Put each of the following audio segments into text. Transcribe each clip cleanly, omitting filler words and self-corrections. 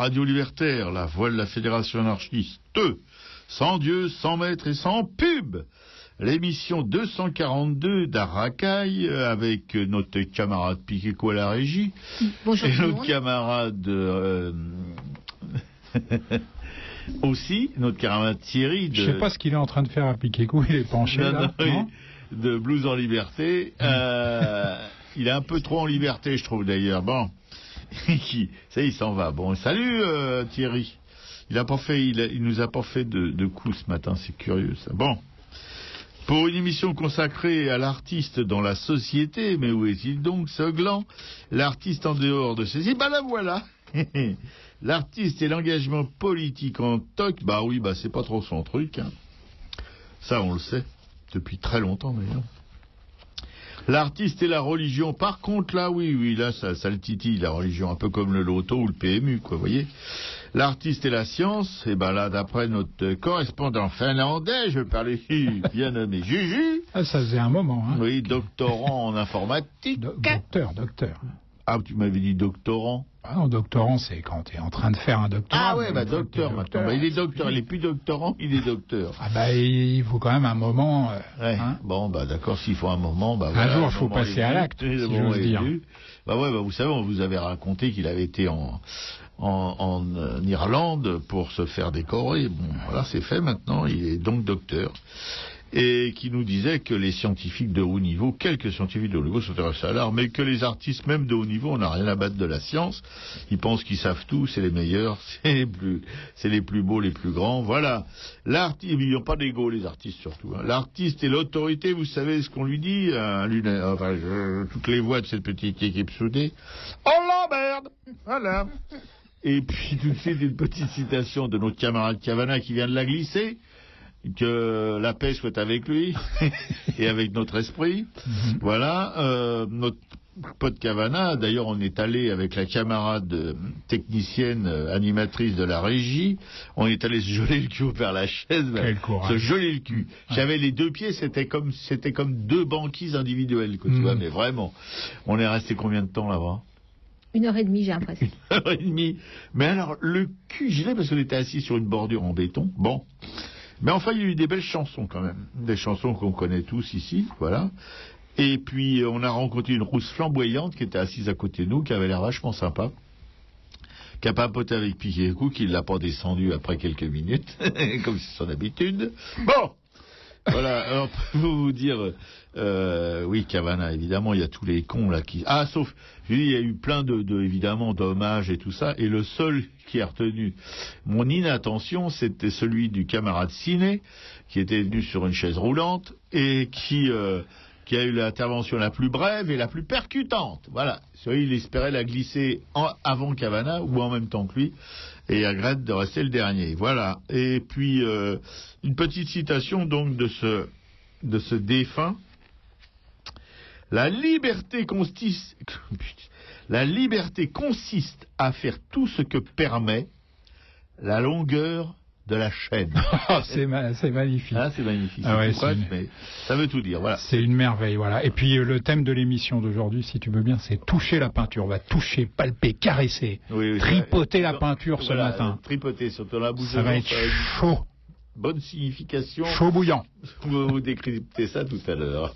radio libertaire, la voix de la Fédération anarchiste. Sans Dieu, sans maître et sans pub. L'émission 242 d'Arracaille avec notre camarade Piqueco à la régie. Bonjour et tout le notre monde. camarade aussi, notre camarade Thierry. Je sais pas ce qu'il est en train de faire à Piqueco, il est penché là. Non de Blues en liberté. Il est un peu trop en liberté, je trouve d'ailleurs. Bon, ça il s'en va. Bon, salut Thierry. Il nous a pas fait de coups ce matin, c'est curieux ça. Bon, pour une émission consacrée à l'artiste dans la société, mais où est-il donc ce gland? L'artiste en dehors de ceci, la voilà. L'artiste et l'engagement politique en toc, c'est pas trop son truc. Hein. Ça on le sait, depuis très longtemps d'ailleurs. L'artiste et la religion, par contre là, oui, là ça le titille, la religion, un peu comme le loto ou le PMU, quoi, vous voyez. L'artiste et la science, là, d'après notre correspondant finlandais, je parlais bien nommé Juju. Ah, ça faisait un moment, hein. Oui, doctorant en informatique. Docteur. Ah, tu m'avais dit doctorant. Ah non, doctorant, c'est quand tu es en train de faire un doctorat. Ah ouais, docteur maintenant. Il est docteur, il est plus doctorant, il est docteur. Ah il faut quand même un moment. Ouais. Hein. Bon, d'accord, s'il faut un moment, un jour, il faut passer à l'acte, si j'ose dire. Vous savez, on vous avait raconté qu'il avait été en Irlande pour se faire décorer. Bon, voilà, c'est fait maintenant, il est donc docteur. Et qui nous disait que les scientifiques de haut niveau, quelques scientifiques de haut niveau sont intéressés à l'art, mais que les artistes même de haut niveau, on n'a rien à battre de la science. Ils pensent qu'ils savent tout, c'est les meilleurs, c'est les plus beaux, les plus grands. Voilà. L'artiste, ils n'ont pas d'ego, les artistes surtout. Hein. L'artiste et l'autorité, vous savez ce qu'on lui dit, toutes les voix de cette petite équipe soudée. Oh l'emmerde! Voilà. Et puis tout de suite une petite citation de notre camarade Cavana qui vient de la glisser. Que la paix soit avec lui et avec notre esprit. Voilà, notre pote Cavana, d'ailleurs on est allé avec la camarade technicienne animatrice de la régie, on est allé se geler le cul vers la chaise, se geler le cul. J'avais les deux pieds, c'était comme deux banquises individuelles, quoi, tu vois, mais vraiment. On est resté combien de temps là-bas? 1h30, j'ai l'impression. 1h30. Mais alors, le cul gelé parce qu'on était assis sur une bordure en béton. Bon. Mais enfin, il y a eu des belles chansons quand même. Des chansons qu'on connaît tous ici, voilà. Et puis, on a rencontré une rousse flamboyante qui était assise à côté de nous, qui avait l'air vachement sympa. Qui a papoté avec Piqueco, qui ne l'a pas descendu après quelques minutes, comme c'est son habitude. Bon! Voilà, alors, pour vous dire, oui, Cavana, évidemment, il y a tous les cons, là, qui... Ah, sauf, je dis, il y a eu plein évidemment, d'hommages et tout ça, et le seul qui a retenu mon inattention, c'était celui du camarade Ciné, qui était venu sur une chaise roulante, et qui a eu l'intervention la plus brève et la plus percutante. Voilà. Il espérait la glisser avant Cavana, ou en même temps que lui, et il regrette de rester le dernier. Voilà. Et puis, une petite citation donc de ce défunt. La liberté consiste à faire tout ce que permet la longueur de la chaîne. C'est magnifique. Ah, c'est magnifique. Ah ouais, mais ça veut tout dire. Voilà. C'est une merveille, voilà. Et puis le thème de l'émission d'aujourd'hui, si tu veux bien, c'est toucher la peinture. On va toucher, palper, caresser, tripoter la peinture ce matin. Tripoter, surtout la bouche. Ça va être chaud. Bonne signification. Chaud bouillant. Vous décryptez ça tout à l'heure.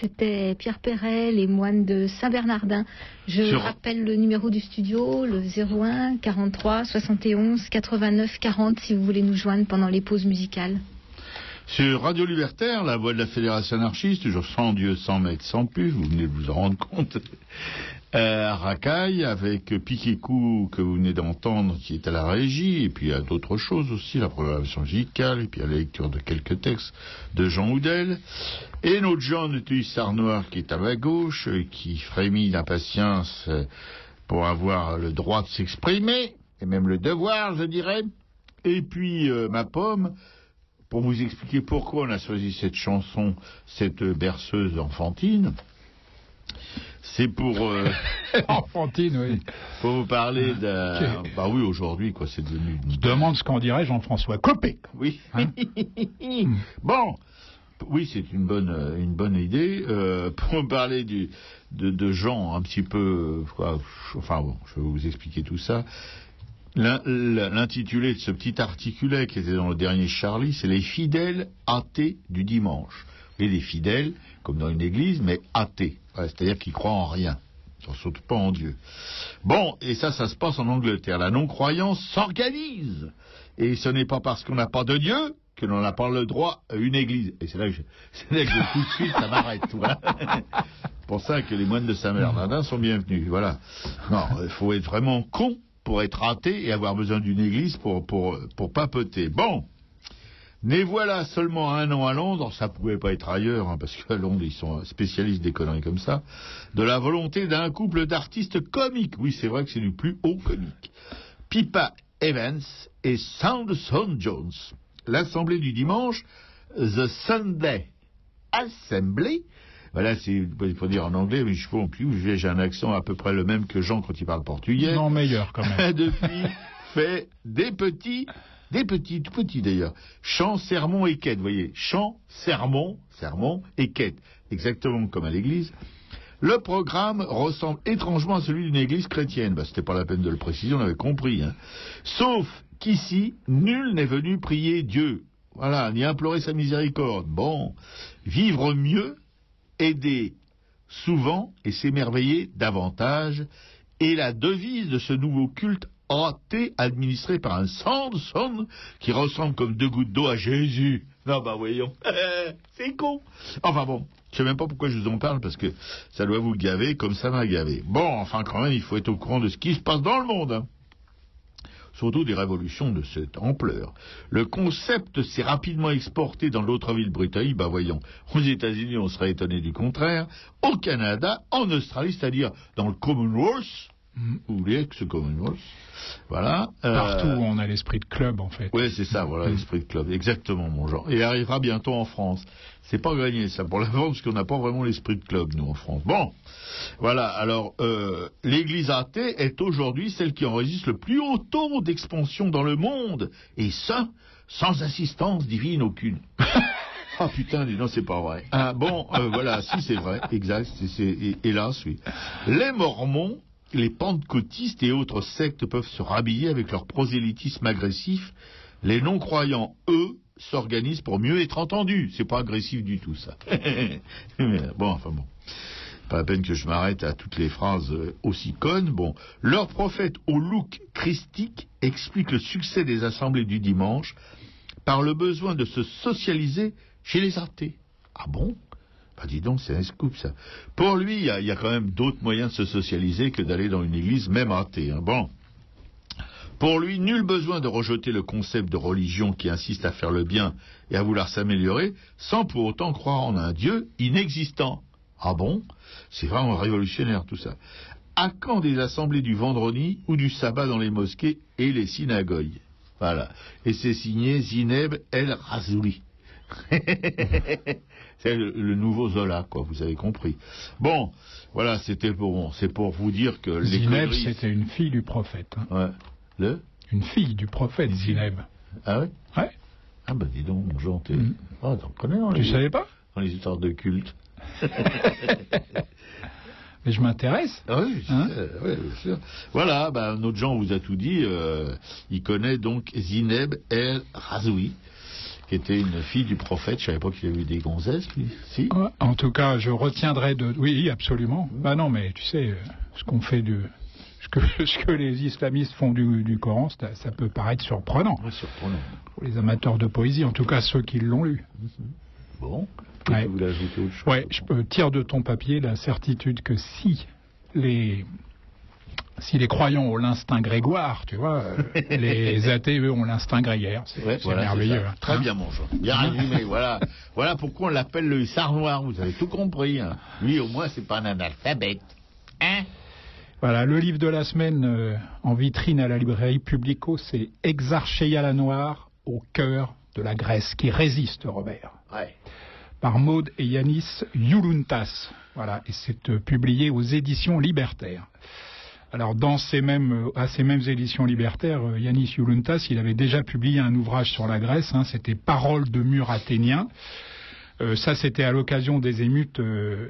C'était Pierre Perret, les moines de Saint-Bernardin. Je rappelle le numéro du studio, le 01 43 71 89 40, si vous voulez nous joindre pendant les pauses musicales. Sur Radio Libertaire, la voix de la Fédération anarchiste, toujours sans Dieu, sans maître, sans puce, vous venez de vous en rendre compte, à Racaille, avec Piquet-Cou, que vous venez d'entendre, qui est à la régie, et puis il y a d'autres choses aussi, la programmation musicale, et puis il y a la lecture de quelques textes de Jean Houdel, et notre Jean de Hussard Noir qui est à ma gauche, qui frémit d'impatience pour avoir le droit de s'exprimer, et même le devoir, je dirais, et puis ma pomme, pour vous expliquer pourquoi on a choisi cette chanson, cette berceuse enfantine. C'est pour... enfantine, oui. Pour vous parler d'un... Bah oui, aujourd'hui, quoi, c'est devenu... Je demande ce qu'en dirait Jean-François Copé. Oui. Hein. Bon, oui, c'est une bonne idée. Pour me parler de Jean, un petit peu... enfin bon, je vais vous expliquer tout ça. L'intitulé de ce petit articulet qui était dans le dernier Charlie, c'est les fidèles athées du dimanche. Et les fidèles, comme dans une église, mais athées. Ouais, c'est-à-dire qu'ils croient en rien. Surtout pas en Dieu. Bon, et ça se passe en Angleterre. La non-croyance s'organise. Et ce n'est pas parce qu'on n'a pas de Dieu que l'on n'a pas le droit à une église. Et c'est là que tout de suite, ça m'arrête. Voilà. C'est pour ça que les moines de Saint-Bernardin sont bienvenus. Voilà. Non, il faut être vraiment con pour être athée et avoir besoin d'une église pour papoter. Bon, mais voilà seulement 1 an à Londres, ça pouvait pas être ailleurs, hein, parce qu'à Londres ils sont spécialistes des conneries comme ça, de la volonté d'un couple d'artistes comiques. Oui, c'est vrai que c'est du plus haut comique. Pippa Evans et Sanderson Jones. L'assemblée du dimanche, The Sunday Assembly. Voilà, il faut dire en anglais, mais j'ai un accent à peu près le même que Jean quand il parle portugais. Non, meilleur quand même. Depuis, fait des petits, tout petits d'ailleurs, chants, sermons et quêtes, vous voyez, chants, sermons et quêtes, exactement comme à l'église. Le programme ressemble étrangement à celui d'une église chrétienne. C'était pas la peine de le préciser, on avait compris. Hein. Sauf qu'ici, nul n'est venu prier Dieu. Voilà, ni implorer sa miséricorde. Bon, vivre mieux, aider souvent et s'émerveiller davantage est la devise de ce nouveau culte athée administré par un Sanderson qui ressemble comme 2 gouttes d'eau à Jésus. Non, bah voyons, c'est con. Enfin bon, je sais même pas pourquoi je vous en parle parce que ça doit vous gaver comme ça m'a gavé. Bon, enfin quand même, il faut être au courant de ce qui se passe dans le monde, hein. Surtout des révolutions de cette ampleur. Le concept s'est rapidement exporté dans l'autre ville britannique, bah voyons, aux États-Unis on serait étonné du contraire, au Canada, en Australie, c'est-à-dire dans le Commonwealth, ou l'ex-Commonwealth, voilà. Partout où on a l'esprit de club, en fait. Oui, c'est ça, voilà, l'esprit de club, exactement, mon genre. Et arrivera bientôt en France. C'est pas gagné, ça, pour la vente, parce qu'on n'a pas vraiment l'esprit de club, nous, en France. Bon, voilà, alors, l'église athée est aujourd'hui celle qui enregistre le plus haut taux d'expansion dans le monde, et ça, sans assistance divine aucune. Ah putain, dis non, c'est pas vrai. Ah, bon, voilà, si c'est vrai, exact, hélas, oui. Les Mormons, les pentecôtistes et autres sectes peuvent se rhabiller avec leur prosélytisme agressif. Les non-croyants, eux, s'organisent pour mieux être entendus. C'est pas agressif du tout, ça. Bon, enfin bon. Pas la peine que je m'arrête à toutes les phrases aussi connes. Bon. Leur prophète au look christique explique le succès des assemblées du dimanche par le besoin de se socialiser chez les athées. Ah bon ? Ah, dis donc, c'est un scoop, ça. Pour lui, il y a quand même d'autres moyens de se socialiser que d'aller dans une église, même athée. Hein. Bon. Pour lui, nul besoin de rejeter le concept de religion qui insiste à faire le bien et à vouloir s'améliorer, sans pour autant croire en un Dieu inexistant. Ah bon ? C'est vraiment révolutionnaire, tout ça. À quand des assemblées du vendredi ou du sabbat dans les mosquées et les synagogues ? Voilà. Et c'est signé Zineb El Razouli. C'est le nouveau Zola, quoi, vous avez compris. Bon, voilà, c'est pour vous dire que Zineb, c'était une fille du prophète. Hein. Ouais. Une fille du prophète, Zineb. Ah ouais? Ouais. Ah bah dis donc, mon genre, t'en connais, hein, tu savais pas? Dans les histoires de culte. Mais je m'intéresse. Ah oui, ouais, bien sûr. Voilà, bah, notre Jean vous a tout dit. Il connaît donc Zineb El Razoui, qui était une fille du prophète. Je savais pas qu'il y avait eu des gonzesses, si. En tout cas, je retiendrai de... Oui, absolument. Bah non, mais tu sais, ce qu'on fait ce que les islamistes font du Coran, ça peut paraître surprenant. Ouais, surprenant. Pour les amateurs de poésie, en tout cas ceux qui l'ont lu. Bon, ouais. Vous voulez ajouter autre chose? Ouais, je tire de ton papier la certitude que si les croyants ont l'instinct grégoire, tu vois, les athées, eux, ont l'instinct grégaire. C'est merveilleux. C'est très bien, mon Jean. Bien résumé, voilà. Voilà pourquoi on l'appelle le hussard noir, vous avez tout compris. Hein. Lui, au moins, c'est pas un analphabète. Hein? Voilà, le livre de la semaine en vitrine à la librairie Publico, c'est Exarcheia la Noire, au cœur de la Grèce qui résiste, Robert. Ouais. Par Maud et Yanis Youluntas. Voilà, et c'est publié aux éditions Libertaires. Alors, à ces mêmes éditions Libertaires, Yanis Youluntas, il avait déjà publié un ouvrage sur la Grèce, hein, c'était Paroles de murs athéniens. Ça, c'était à l'occasion des émeutes de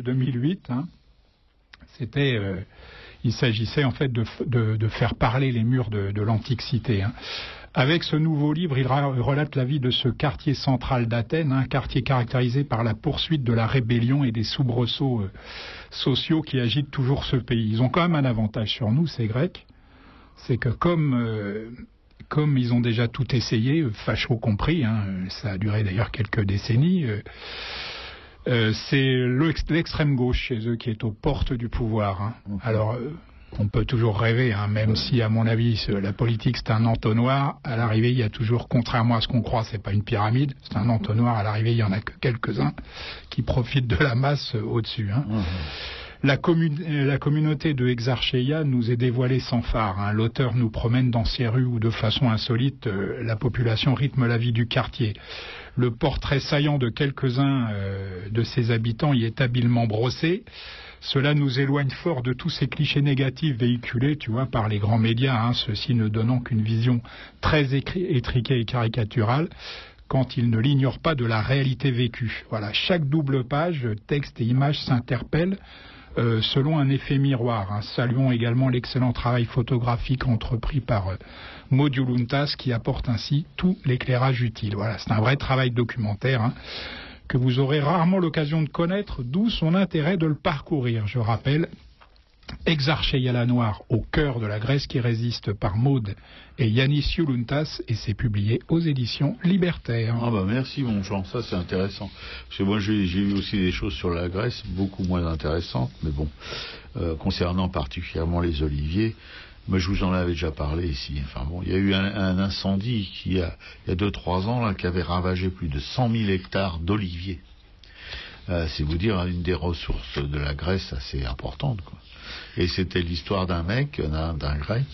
2008. Hein. Il s'agissait en fait de faire parler les murs de l'antique cité. Hein. Avec ce nouveau livre, il relate la vie de ce quartier central d'Athènes, un quartier caractérisé par la poursuite de la rébellion et des soubresauts sociaux qui agitent toujours ce pays. Ils ont quand même un avantage sur nous, ces Grecs, c'est que comme ils ont déjà tout essayé, fachos compris, hein, ça a duré d'ailleurs quelques décennies, c'est l'extrême gauche chez eux qui est aux portes du pouvoir. Hein. Alors, on peut toujours rêver, hein, même si, à mon avis, la politique c'est un entonnoir. À l'arrivée, il y a toujours, contrairement à ce qu'on croit, c'est pas une pyramide, c'est un entonnoir. À l'arrivée, il y en a que quelques-uns qui profitent de la masse au-dessus. Hein. La communauté de Exarcheia nous est dévoilée sans phare. Hein. L'auteur nous promène dans ces rues où, de façon insolite, la population rythme la vie du quartier. Le portrait saillant de quelques-uns de ses habitants y est habilement brossé. Cela nous éloigne fort de tous ces clichés négatifs véhiculés, tu vois, par les grands médias, hein, ceux-ci ne donnant qu'une vision très étriquée et caricaturale, quand ils ne l'ignorent pas de la réalité vécue. Voilà, chaque double page, texte et image s'interpellent selon un effet miroir. Hein. Saluons également l'excellent travail photographique entrepris par Maud Youluntas qui apporte ainsi tout l'éclairage utile. Voilà, c'est un vrai travail documentaire, hein, que vous aurez rarement l'occasion de connaître, d'où son intérêt de le parcourir. Je rappelle, Exarcheia la Noire, au cœur de la Grèce qui résiste, par Maud et Yanis Youluntas, et c'est publié aux éditions Libertaires. Ah bah merci mon Jean, ça c'est intéressant. Parce que moi j'ai vu aussi des choses sur la Grèce beaucoup moins intéressantes, mais bon, concernant particulièrement les oliviers, moi je vous en avais déjà parlé ici. Enfin bon, il y a eu un incendie il y a 2-3 ans là, qui avait ravagé plus de 100 000 hectares d'oliviers. C'est vous dire une des ressources de la Grèce assez importante, quoi. Et c'était l'histoire d'un mec, d'un grec,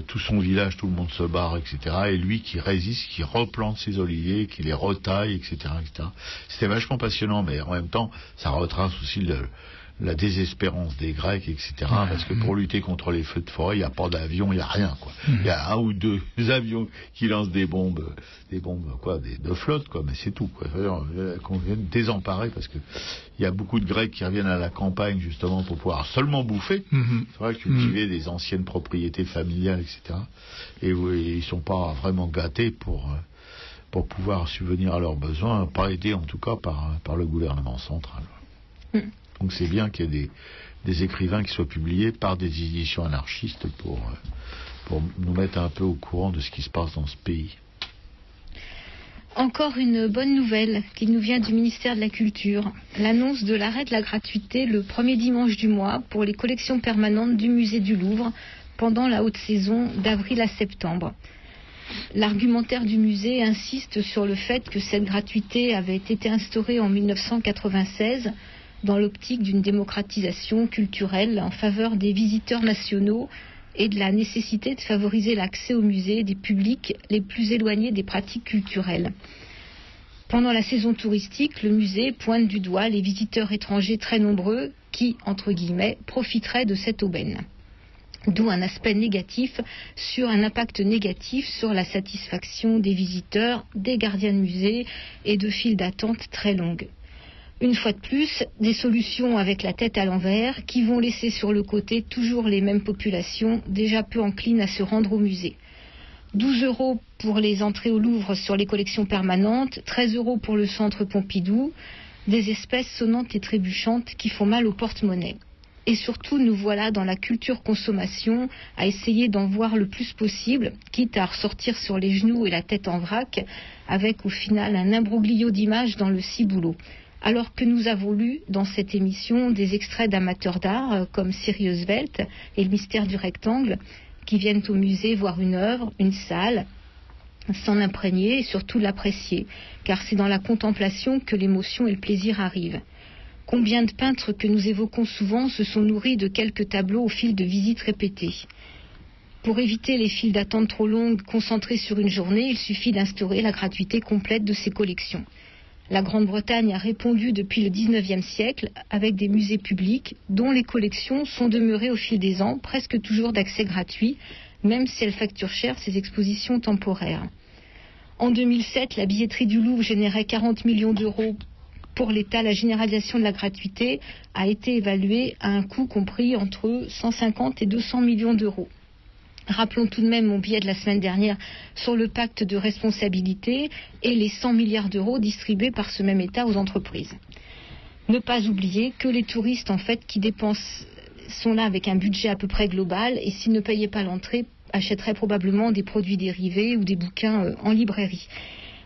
tout son village, tout le monde se barre, etc. Et lui qui résiste, qui replante ses oliviers, qui les retaille, etc., etc. C'était vachement passionnant, mais en même temps, ça retrace aussi la désespérance des Grecs, etc. Parce que pour lutter contre les feux de forêt, il n'y a pas d'avion, il n'y a rien, quoi. Il y a un ou deux avions qui lancent des bombes quoi, de flotte, quoi, mais c'est tout, quoi. Qu'on vienne désemparer, parce que il y a beaucoup de Grecs qui reviennent à la campagne, justement, pour pouvoir seulement bouffer. C'est vrai, cultiver des anciennes propriétés familiales, etc. Et ils sont pas vraiment gâtés pour pouvoir subvenir à leurs besoins, pas aidés, en tout cas, par le gouvernement central. Donc c'est bien qu'il y ait des écrivains qui soient publiés par des éditions anarchistes pour nous mettre un peu au courant de ce qui se passe dans ce pays. Encore une bonne nouvelle qui nous vient du ministère de la Culture. L'annonce de l'arrêt de la gratuité le premier dimanche du mois pour les collections permanentes du musée du Louvre pendant la haute saison d'avril à septembre. L'argumentaire du musée insiste sur le fait que cette gratuité avait été instaurée en 1996 dans l'optique d'une démocratisation culturelle en faveur des visiteurs nationaux et de la nécessité de favoriser l'accès au musée des publics les plus éloignés des pratiques culturelles. Pendant la saison touristique, le musée pointe du doigt les visiteurs étrangers très nombreux qui, entre guillemets, profiteraient de cette aubaine. D'où un impact négatif sur la satisfaction des visiteurs, des gardiens de musée et de files d'attente très longues. Une fois de plus, des solutions avec la tête à l'envers qui vont laisser sur le côté toujours les mêmes populations déjà peu enclines à se rendre au musée. 12 € pour les entrées au Louvre sur les collections permanentes, 13 € pour le centre Pompidou, des espèces sonnantes et trébuchantes qui font mal au porte-monnaie. Et surtout, nous voilà dans la culture consommation à essayer d'en voir le plus possible, quitte à ressortir sur les genoux et la tête en vrac, avec au final un imbroglio d'images dans le ciboulot. Alors que nous avons lu dans cette émission des extraits d'amateurs d'art comme Sirius Welt et le mystère du rectangle, qui viennent au musée voir une œuvre, une salle, s'en imprégner et surtout l'apprécier, car c'est dans la contemplation que l'émotion et le plaisir arrivent. Combien de peintres que nous évoquons souvent se sont nourris de quelques tableaux au fil de visites répétées. Pour éviter les files d'attente trop longues concentrées sur une journée, il suffit d'instaurer la gratuité complète de ces collections. La Grande-Bretagne a répondu depuis le XIXe siècle avec des musées publics dont les collections sont demeurées au fil des ans presque toujours d'accès gratuit, même si elles facturent cher ces expositions temporaires. En 2007, la billetterie du Louvre générait 40 millions d'euros. Pour l'État, la généralisation de la gratuité a été évaluée à un coût compris entre 150 et 200 millions d'euros. Rappelons tout de même mon billet de la semaine dernière sur le pacte de responsabilité et les 100 milliards d'euros distribués par ce même État aux entreprises. Ne pas oublier que les touristes, en fait, qui dépensent, sont là avec un budget à peu près global et s'ils ne payaient pas l'entrée, achèteraient probablement des produits dérivés ou des bouquins en librairie.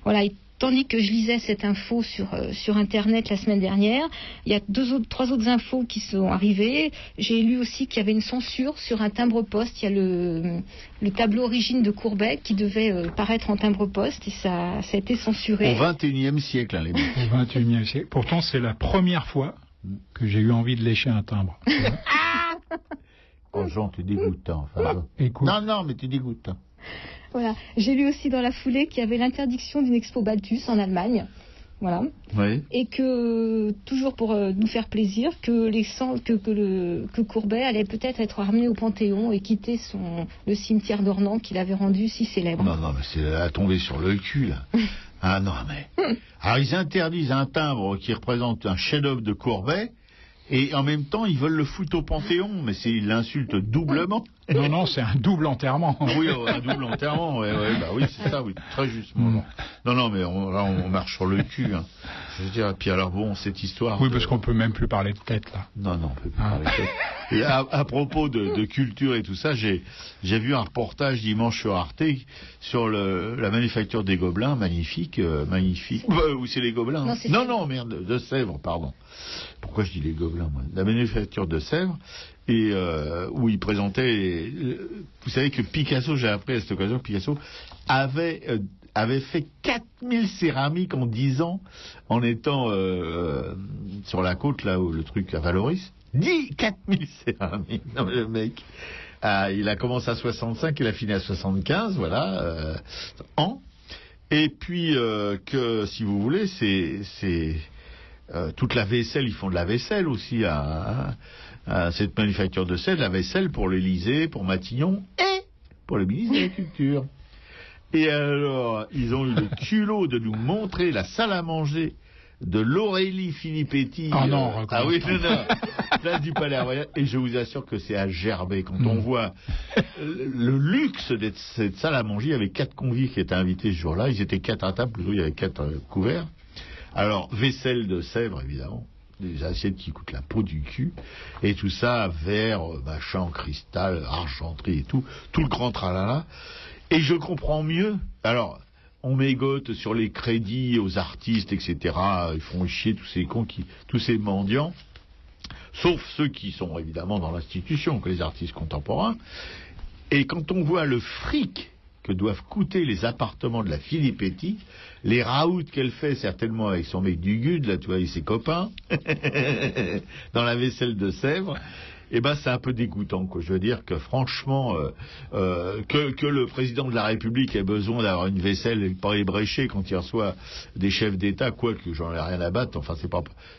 Voilà. Tandis que je lisais cette info sur Internet la semaine dernière, il y a trois autres infos qui sont arrivées. J'ai lu aussi qu'il y avait une censure sur un timbre-poste. Il y a le tableau Origine de Courbet qui devait paraître en timbre-poste et ça a été censuré. Au XXIe siècle, les mecs. Au XXIe siècle. Pourtant, c'est la première fois que j'ai eu envie de lécher un timbre. Oh, Jean, t'es dégoûtant. Enfin, écoute. Non, mais t'es dégoûtant. Voilà. J'ai lu aussi dans la foulée qu'il y avait l'interdiction d'une expo Balthus en Allemagne. Voilà. Oui. Et que, toujours pour nous faire plaisir, que Courbet allait peut-être être ramené au Panthéon et quitter le cimetière d'Ornans qu'il avait rendu si célèbre. Non, mais c'est à tomber sur le cul, là. Ah non, mais... Alors, ils interdisent un timbre qui représente un chef-d'œuvre de Courbet, et en même temps, ils veulent le foutre au Panthéon, mais ils l'insultent doublement. Non, c'est un double enterrement. Oui, un double enterrement, oui, c'est ça, oui, très justement. Non, mais on marche sur le cul, hein. Je veux dire, puis alors bon, cette histoire... Oui, parce qu'on peut même plus parler de tête, là. Non, on peut plus parler de tête. Et à propos de culture et tout ça, j'ai vu un reportage dimanche sur Arte sur la manufacture des Gobelins, magnifique. Où c'est les Gobelins? Non, merde, de Sèvres, pardon. Pourquoi je dis les Gobelins, moi? La manufacture de Sèvres, et où il présentait... vous savez que Picasso, j'ai appris à cette occasion, Picasso avait fait 4000 céramiques en 10 ans, en étant sur la côte, là où le truc à Valoris. 4000 céramiques. Non, mais le mec, il a commencé à 65, il a fini à 75, voilà, ans. Et puis, que, si vous voulez, c'est toute la vaisselle, ils font de la vaisselle aussi à cette manufacture de sel, la vaisselle pour l'Élysée, pour Matignon et pour le ministre de la Culture. Et alors, ils ont eu le culot de nous montrer la salle à manger de l'Aurélie Filippetti. Oh non, oui, non. Place du Palais Royal. Et je vous assure que c'est à gerber quand on voit le luxe de cette salle à manger. Il y avait 4 convives qui étaient invités ce jour-là. Ils étaient 4 à table, plutôt il y avait 4 couverts. Alors, vaisselle de Sèvres, évidemment. Des assiettes qui coûtent la peau du cul. Et tout ça, verre, machin, cristal, argenterie et tout. Tout le grand tralala. Et je comprends mieux. Alors, on mégote sur les crédits aux artistes, etc. Ils font chier tous ces cons, tous ces mendiants. Sauf ceux qui sont évidemment dans l'institution, que les artistes contemporains. Et quand on voit le fric que doivent coûter les appartements de la Filippetti, les raouts qu'elle fait certainement avec son mec du Gud, là tu vois, et ses copains, dans la vaisselle de Sèvres, c'est un peu dégoûtant, quoi. Je veux dire que franchement, que le président de la République ait besoin d'avoir une vaisselle et pas ébréchée quand il reçoit des chefs d'État, quoique j'en ai rien à battre, enfin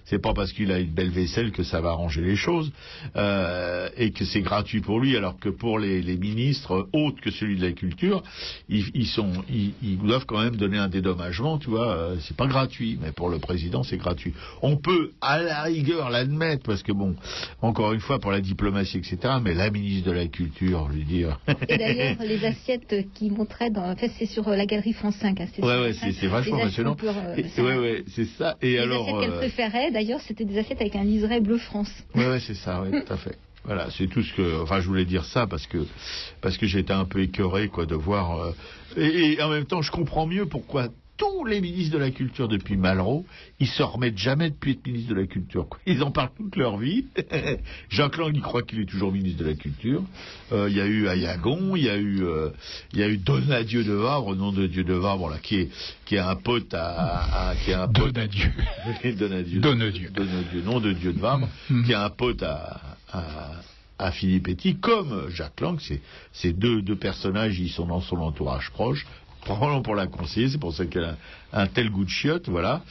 c'est pas parce qu'il a une belle vaisselle que ça va arranger les choses, et que c'est gratuit pour lui, alors que pour les ministres autres que celui de la culture, ils doivent quand même donner un dédommagement, tu vois, c'est pas gratuit, mais pour le président c'est gratuit. On peut à la rigueur l'admettre, parce que bon, encore une fois, pour la diplomatie, etc. Mais la ministre de la Culture, je veux dire. Et d'ailleurs, les assiettes qui montraient c'est sur la galerie France 5. Hein, c'est vachement passionnant. C'est ça. Et les assiettes qu'elle préférait, d'ailleurs, c'était des assiettes avec un liseré bleu France. Ouais, c'est ça, tout à fait. Voilà, c'est tout ce que... Enfin, je voulais dire ça parce que j'étais un peu écœuré, quoi, de voir... Et en même temps, je comprends mieux pourquoi tous les ministres de la Culture depuis Malraux, ils se remettent jamais depuis être ministre de la Culture, quoi. Ils en parlent toute leur vie. Jacques Lang, il croit qu'il est toujours ministre de la Culture. Il y a eu Ayagon, il y a eu Donadieu de Vabre, nom de Dieu de Vabre, là, qui est un pote Donadieu. Donadieu, nom de Dieu de Vabre, qui est un pote à Philippe Etty, comme Jacques Lang. Ces deux personnages, ils sont dans son entourage proche. Probablement pour la conseiller, c'est pour ça qu'elle a un tel goût de chiotte, voilà.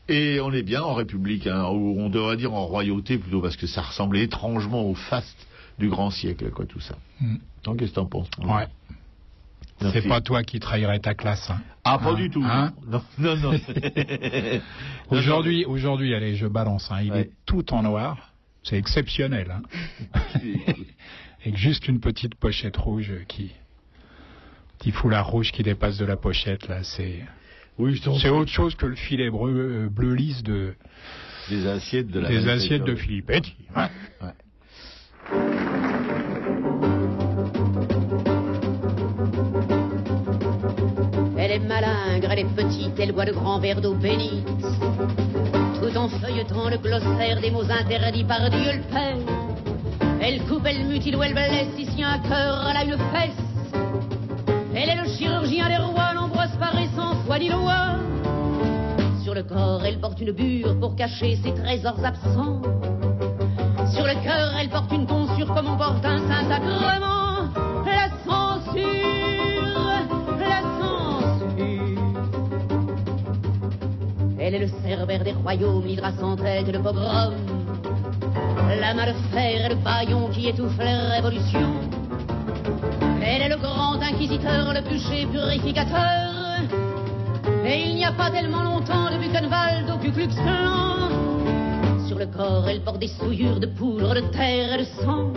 Et on est bien en République, hein, ou on devrait dire en royauté plutôt, parce que ça ressemblait étrangement au faste du grand siècle, quoi, tout ça. Donc, qu'est-ce que t'en penses? Ouais. Merci. C'est pas toi qui trahirais ta classe. Hein. Ah, pas du tout. Hein? Non. Aujourd'hui, allez, je balance. Hein, il est tout en noir. C'est exceptionnel. Hein. Avec juste une petite pochette rouge petit foulard rouge qui dépasse de la pochette, là, c'est autre chose que le filet bleu lisse des assiettes de Philippe Etty. Ouais. Elle est malingre, elle est petite, elle boit de grands verres d'eau bénite, tout en feuilletant le glossaire des mots interdits par Dieu le Père. Elle coupe, elle mutile ou elle blesse, ici un cœur, elle a une fesse. Elle est le chirurgien des rois, l'ambroise paré sans foi ni loi. Sur le corps, elle porte une bure pour cacher ses trésors absents. Sur le cœur, elle porte une tonsure comme on porte un Saint-Sacrement. La censure. Elle est le cerbère des royaumes, l'hydra sans tête, le pogrom. La main de fer et le bâillon qui étouffe les révolutions. Elle est le grand inquisiteur, le bûcher purificateur. Et il n'y a pas tellement longtemps de Buchenwald au Ku Klux Klan. Sur le corps, elle porte des souillures de poudre, de terre et de sang.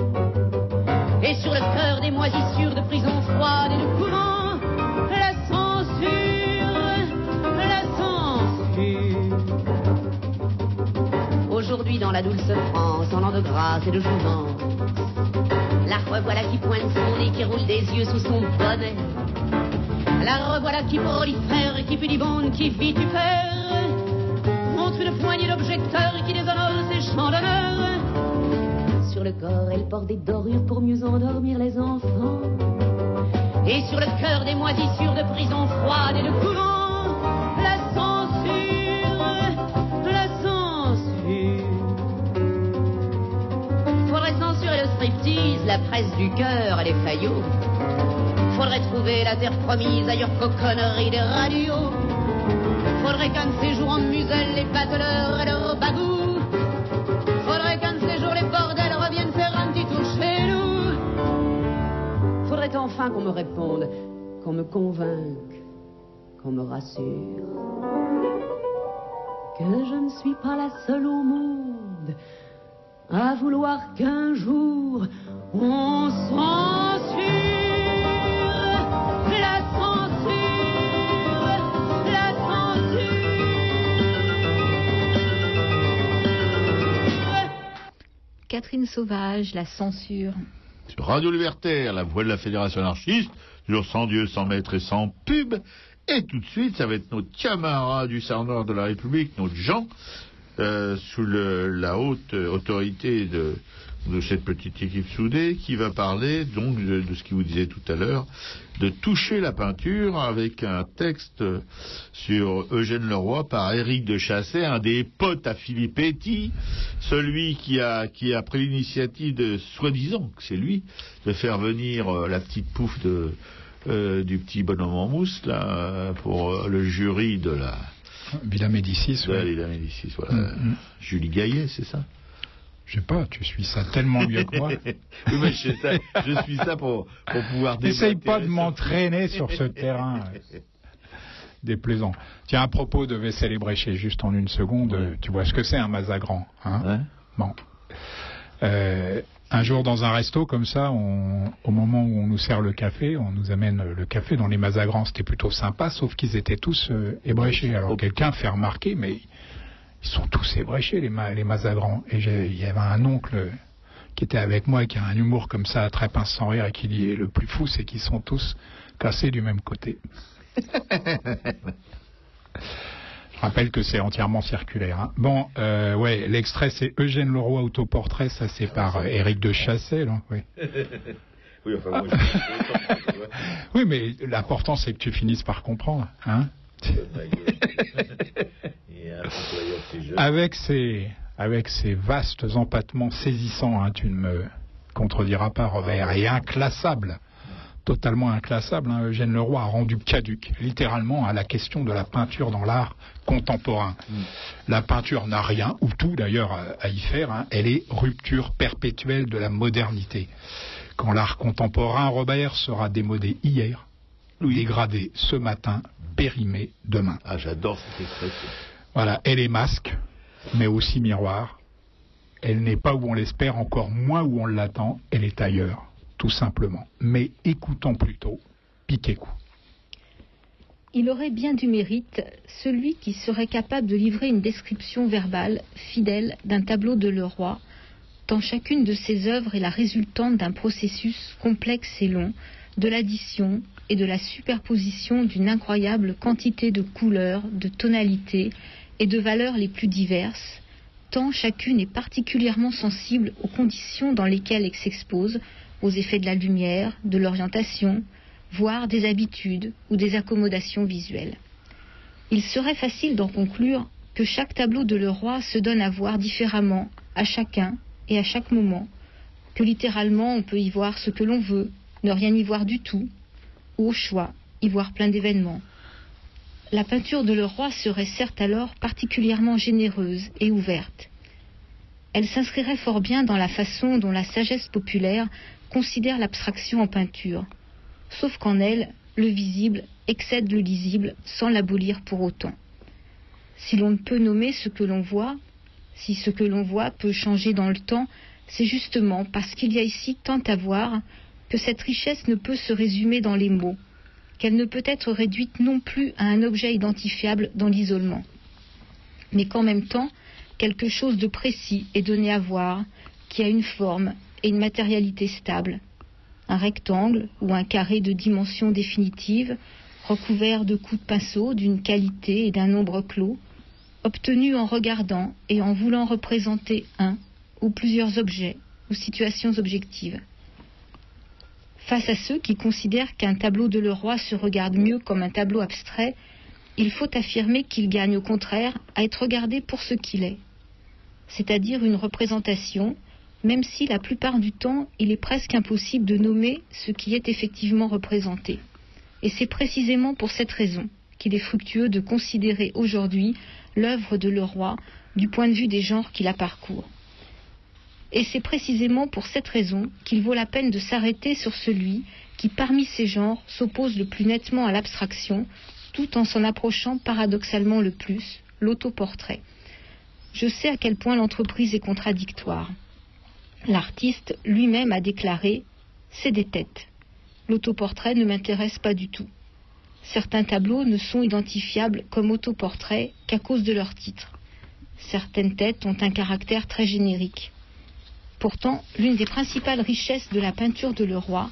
Et sur le cœur, des moisissures de prison froide et de couvent. La censure. Aujourd'hui, dans la douce France, en l'an de grâce et de jouvence, la revoilà qui pointe son nez, qui roule des yeux sous son bonnet. La revoilà qui prolifère et qui pudibonde, qui vitupère, montre une poignée d'objecteurs et qui déshonore ses chants d'honneur. Sur le corps, elle porte des dorures pour mieux endormir les enfants. Et sur le cœur, des moisissures de prison froide et de couvent. La censure. Faudrait censurer le striptease, la presse du cœur et les faillots. Faudrait trouver la terre promise ailleurs qu'aux conneries des radios. Faudrait qu'un de ces jours en muselle les bateleurs et leurs bagous. Faudrait qu'un de ces jours les bordels reviennent faire un petit tour chez nous. Faudrait enfin qu'on me réponde, qu'on me convainque, qu'on me rassure que je ne suis pas la seule au monde à vouloir qu'un jour on censure. La censure. Catherine Sauvage, la censure. Sur Radio Libertaire, la voix de la Fédération anarchiste, toujours sans Dieu, sans maître et sans pub. Et tout de suite, ça va être notre camarade du Sarre-Nord de la République, notre Jean, sous la haute autorité de cette petite équipe soudée, qui va parler donc de ce qu'il vous disait tout à l'heure, de toucher la peinture, avec un texte sur Eugène Leroy par Éric de Chassey, un des potes à Philippe Etty, celui qui a pris l'initiative de, soi-disant que c'est lui, de faire venir la petite pouffe du petit bonhomme en mousse là pour le jury de la Villa Médicis. Villa Médicis, voilà. Julie Gaillet, c'est ça? Je sais pas, tu suis ça tellement mieux que moi. Oui, mais je suis ça pour pouvoir débattre. N'essaye pas de m'entraîner sur ce terrain. Déplaisant. Tiens, à propos de vaisselle ébréchée, juste en une seconde, tu vois ce que c'est un mazagran, hein? Ouais. Bon. Un jour, dans un resto comme ça, au moment où on nous sert le café, on nous amène le café dans les Mazagrans. C'était plutôt sympa, sauf qu'ils étaient tous ébréchés. Alors quelqu'un fait remarquer, mais ils sont tous ébréchés, les Mazagrans. Et il y avait un oncle qui était avec moi, qui a un humour comme ça, très pince sans rire, et qui dit, le plus fou, c'est qu'ils sont tous cassés du même côté. Je rappelle que c'est entièrement circulaire. Hein. Bon, ouais, l'extrait, c'est Eugène Leroy, autoportrait, ça c'est par Éric de Chassey, là, oui. Oui, enfin, moi, oui, mais l'important, c'est que tu finisses par comprendre, hein. Avec ces vastes empattements saisissants, hein, tu ne me contrediras pas, Robert, et inclassable. Totalement inclassable, hein, Eugène Leroy a rendu caduque, littéralement, à la question de la peinture dans l'art contemporain. La peinture n'a rien, ou tout d'ailleurs, à y faire, hein, elle est rupture perpétuelle de la modernité. Quand l'art contemporain, Robert, sera démodé hier, dégradé ce matin, périmé demain. Ah, j'adore cette expression. Voilà, elle est masque, mais aussi miroir. Elle n'est pas où on l'espère, encore moins où on l'attend, elle est ailleurs. Tout simplement. Mais écoutons plutôt Piquet-Coup. Il aurait bien du mérite, celui qui serait capable de livrer une description verbale fidèle d'un tableau de Leroy, tant chacune de ses œuvres est la résultante d'un processus complexe et long, de l'addition et de la superposition d'une incroyable quantité de couleurs, de tonalités et de valeurs les plus diverses, tant chacune est particulièrement sensible aux conditions dans lesquelles elle s'expose, aux effets de la lumière, de l'orientation, voire des habitudes ou des accommodations visuelles. Il serait facile d'en conclure que chaque tableau de Leroy se donne à voir différemment à chacun et à chaque moment, que littéralement on peut y voir ce que l'on veut, ne rien y voir du tout, ou au choix, y voir plein d'événements. La peinture de Leroy serait certes alors particulièrement généreuse et ouverte. Elle s'inscrirait fort bien dans la façon dont la sagesse populaire considère l'abstraction en peinture, sauf qu'en elle, le visible excède le lisible sans l'abolir pour autant. Si l'on ne peut nommer ce que l'on voit, si ce que l'on voit peut changer dans le temps, c'est justement parce qu'il y a ici tant à voir que cette richesse ne peut se résumer dans les mots, qu'elle ne peut être réduite non plus à un objet identifiable dans l'isolement, mais qu'en même temps, quelque chose de précis est donné à voir, qui a une forme et une matérialité stable. Un rectangle ou un carré de dimension définitive, recouvert de coups de pinceau d'une qualité et d'un nombre clos, obtenu en regardant et en voulant représenter un ou plusieurs objets ou situations objectives. Face à ceux qui considèrent qu'un tableau de Leroy se regarde mieux comme un tableau abstrait, il faut affirmer qu'il gagne au contraire à être regardé pour ce qu'il est, c'est-à-dire une représentation, même si la plupart du temps il est presque impossible de nommer ce qui est effectivement représenté. Et c'est précisément pour cette raison qu'il est fructueux de considérer aujourd'hui l'œuvre de Leroy du point de vue des genres qui la parcourent. Et c'est précisément pour cette raison qu'il vaut la peine de s'arrêter sur celui qui, parmi ces genres, s'oppose le plus nettement à l'abstraction, tout en s'en approchant paradoxalement le plus, l'autoportrait. Je sais à quel point l'entreprise est contradictoire. L'artiste lui-même a déclaré « c'est des têtes ». L'autoportrait ne m'intéresse pas du tout. Certains tableaux ne sont identifiables comme autoportraits qu'à cause de leur titre. Certaines têtes ont un caractère très générique. Pourtant, l'une des principales richesses de la peinture de Leroy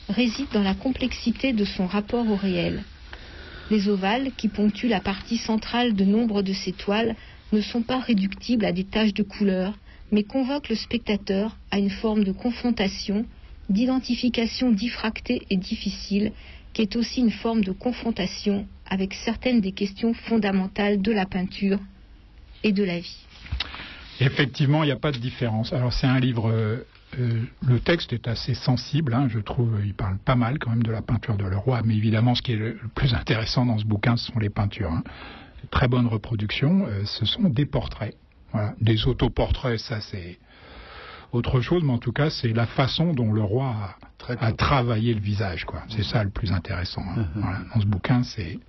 réside dans la complexité de son rapport au réel. Les ovales qui ponctuent la partie centrale de nombre de ses toiles ne sont pas réductibles à des taches de couleur, mais convoquent le spectateur à une forme de confrontation, d'identification diffractée et difficile, qui est aussi une forme de confrontation avec certaines des questions fondamentales de la peinture et de la vie. Effectivement, il n'y a pas de différence. Alors c'est un livre, le texte est assez sensible, hein, je trouve, il parle pas mal quand même de la peinture de Leroy, mais évidemment ce qui est le plus intéressant dans ce bouquin, ce sont les peintures. Hein. Très bonnes reproductions, ce sont des portraits. Voilà. Des autoportraits, ça c'est autre chose, mais en tout cas c'est la façon dont Leroy a travaillé le visage, quoi. C'est ça le plus intéressant. Hein. Voilà. Dans ce bouquin, c'est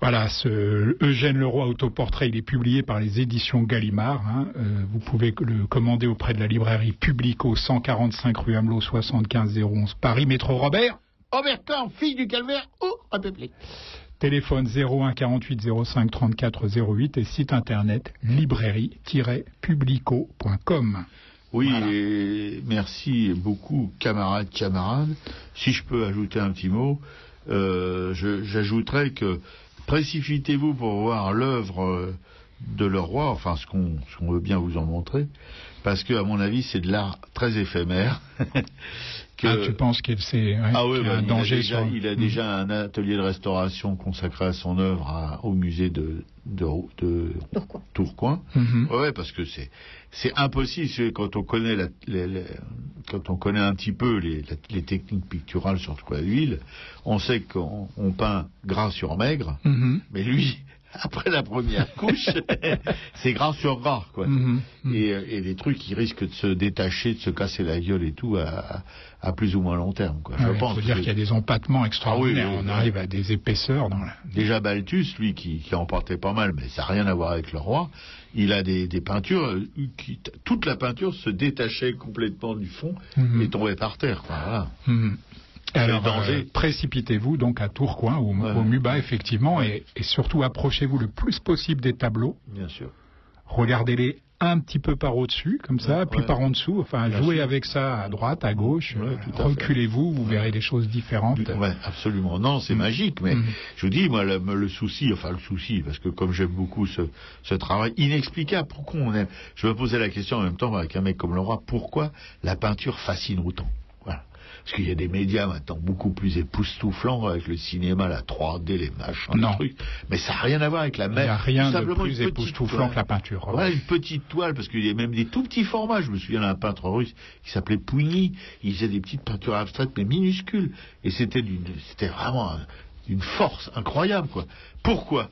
Voilà, ce Eugène Leroy autoportrait, il est publié par les éditions Gallimard. Vous pouvez le commander auprès de la librairie Publico, 145 rue Amelot, 75 011 Paris, métro Robert. Obertan, fille du calvaire, République. Téléphone 01 48 05 34 08 et site internet librairie-publico.com. Oui, Voilà. et merci beaucoup, camarades. Si je peux ajouter un petit mot, j'ajouterais que précipitez-vous pour voir l'œuvre de Leroy, enfin ce qu'on veut bien vous en montrer, parce que à mon avis c'est de l'art très éphémère. Tu penses qu'il c'est un danger il a déjà un atelier de restauration consacré à son œuvre au musée de Tourcoing. Ouais, parce que c'est impossible quand on connaît quand on connaît un petit peu les techniques picturales sur le l'huile, on sait qu'on peint gras sur maigre, mais lui, après la première couche, c'est gras sur gras, quoi. Et les trucs qui risquent de se détacher, de se casser la gueule et tout à plus ou moins long terme, quoi. Je pense. Il faut dire qu'il y a des empattements extraordinaires. Oui, on arrive à des épaisseurs Déjà Balthus, lui, qui en portait pas mal, mais ça n'a rien à voir avec le roi. Il a des peintures toute la peinture se détachait complètement du fond et tombait par terre, quoi. Voilà. Alors, précipitez-vous donc à Tourcoing, au MUBA, effectivement, et surtout approchez-vous le plus possible des tableaux. Bien sûr. Regardez-les un petit peu par au-dessus, comme ça, puis par en dessous. Enfin, jouez avec ça à droite, à gauche. Reculez-vous, vous verrez des choses différentes. Ouais, absolument. Non, c'est magique, mais je vous dis, moi, le souci, parce que comme j'aime beaucoup ce travail inexplicable, pourquoi on aime. Je me posais la question en même temps avec un mec comme Leroy, pourquoi la peinture fascine autant? Voilà. Parce qu'il y a des médias maintenant beaucoup plus époustouflants avec le cinéma, la 3D, les machins, les trucs. Mais ça n'a rien à voir avec la même. Il n'y a rien de plus époustouflant que la peinture. Voilà, une petite toile, parce qu'il y a même des tout petits formats. Je me souviens d'un peintre russe qui s'appelait Pouigny. Il faisait des petites peintures abstraites, mais minuscules. Et c'était vraiment une force incroyable, quoi. Pourquoi?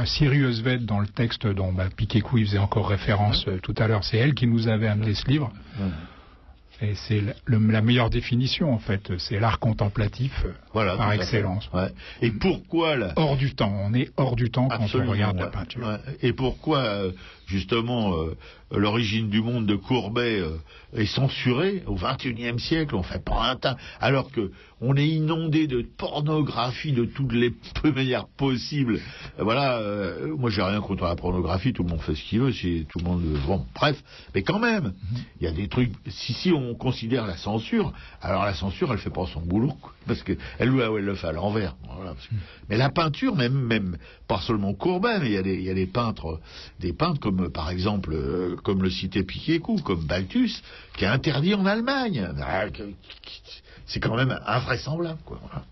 Sirius Ved dans le texte dont Piquet-Couille faisait encore référence tout à l'heure, c'est elle qui nous avait amené ce livre. Et c'est la meilleure définition, en fait. C'est l'art contemplatif par excellence. Ouais. Et pourquoi hors du temps. On est hors du temps quand on regarde la peinture. Ouais. Et pourquoi, justement, l'origine du monde de Courbet est censurée au XXIe siècle? On fait pas un tas. Alors que on est inondé de pornographie de toutes les manières possibles. Voilà. Moi, j'ai rien contre la pornographie. Tout le monde fait ce qu'il veut. Tout le monde. Bon, bref. Mais quand même, il y a des trucs. Si on considère la censure, alors la censure, elle fait pas son boulot, quoi, parce que elle le fait à l'envers. Voilà, mais la peinture, même pas seulement Courbet, mais il y a des peintres comme par exemple comme le citait Piquet-Couille, comme Balthus, qui est interdit en Allemagne. C'est quand même invraisemblable, quoi. Voilà.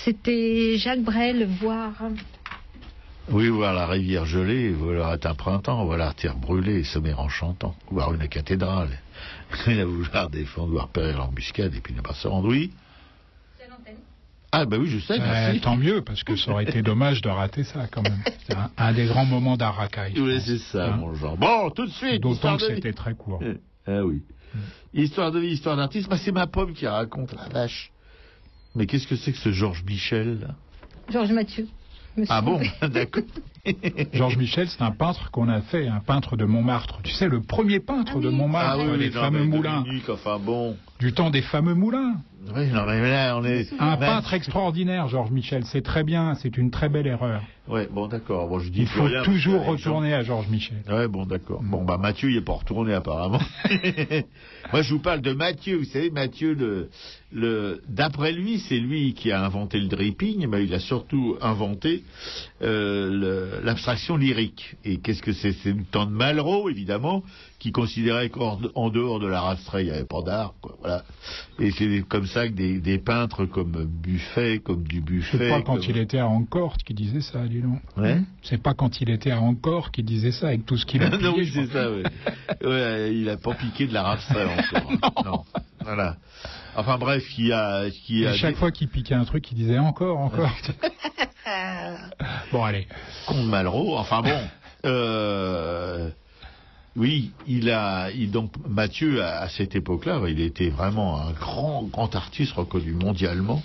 C'était Jacques Brel, voir... Oui, voir la rivière gelée, voir un printemps, voir la terre brûlée, sommer en chantant, voir une cathédrale, il a vouloir défendre, voir périr l'embuscade, et puis ne pas se rendre, oui. C'est l'antenne. Ah ben oui, je sais, merci. Tant mieux, parce que ça aurait été dommage de rater ça quand même. C'est un des grands moments d'Arakaï. Oui, c'est ça, mon genre. Bon, tout de suite. D'autant que c'était très court. Ah oui. Histoire de vie, histoire d'artiste, c'est ma pomme qui raconte, la vache. Mais qu'est-ce que c'est que ce Georges Michel, là? Georges Mathieu. Ah bon, d'accord. Georges Michel, c'est un peintre qu'on a fait, un peintre de Montmartre. Tu sais, le premier peintre de Montmartre, les fameux moulins. Enfin bon. Du temps des fameux moulins. Oui, non, mais là, on est... Un peintre extraordinaire, Georges Michel. C'est très bien, c'est une très belle erreur. Ouais, bon, d'accord. Bon, je dis il faut toujours retourner à Georges Michel. Ouais, bon, d'accord. Bon, bah, Mathieu, il est pas retourné, apparemment. Moi, je vous parle de Mathieu. Vous savez, Mathieu, d'après lui, c'est lui qui a inventé le dripping, mais il a surtout inventé l'abstraction lyrique. Et qu'est-ce que c'est? C'est le temps de Malraux, évidemment, qui considérait qu'en dehors de l'art abstrait, il n'y avait pas d'art, quoi. Voilà. Et c'est comme ça que des peintres comme Buffet, comme Dubuffet... C'est pas quand il était à Encore qui disait ça, dis donc. Ouais. C'est pas quand il était à Encore qu'il disait ça, avec tout ce qu'il a pillé. Non, oui, c'est ça, oui. Ouais, il a pas piqué de l'art abstrait encore. Non. Voilà. Enfin bref, Et chaque fois qu'il piquait un truc, il disait encore. Bon, allez. Comte Malraux, enfin bon... Oui, donc Mathieu, à cette époque-là, il était vraiment un grand artiste reconnu mondialement.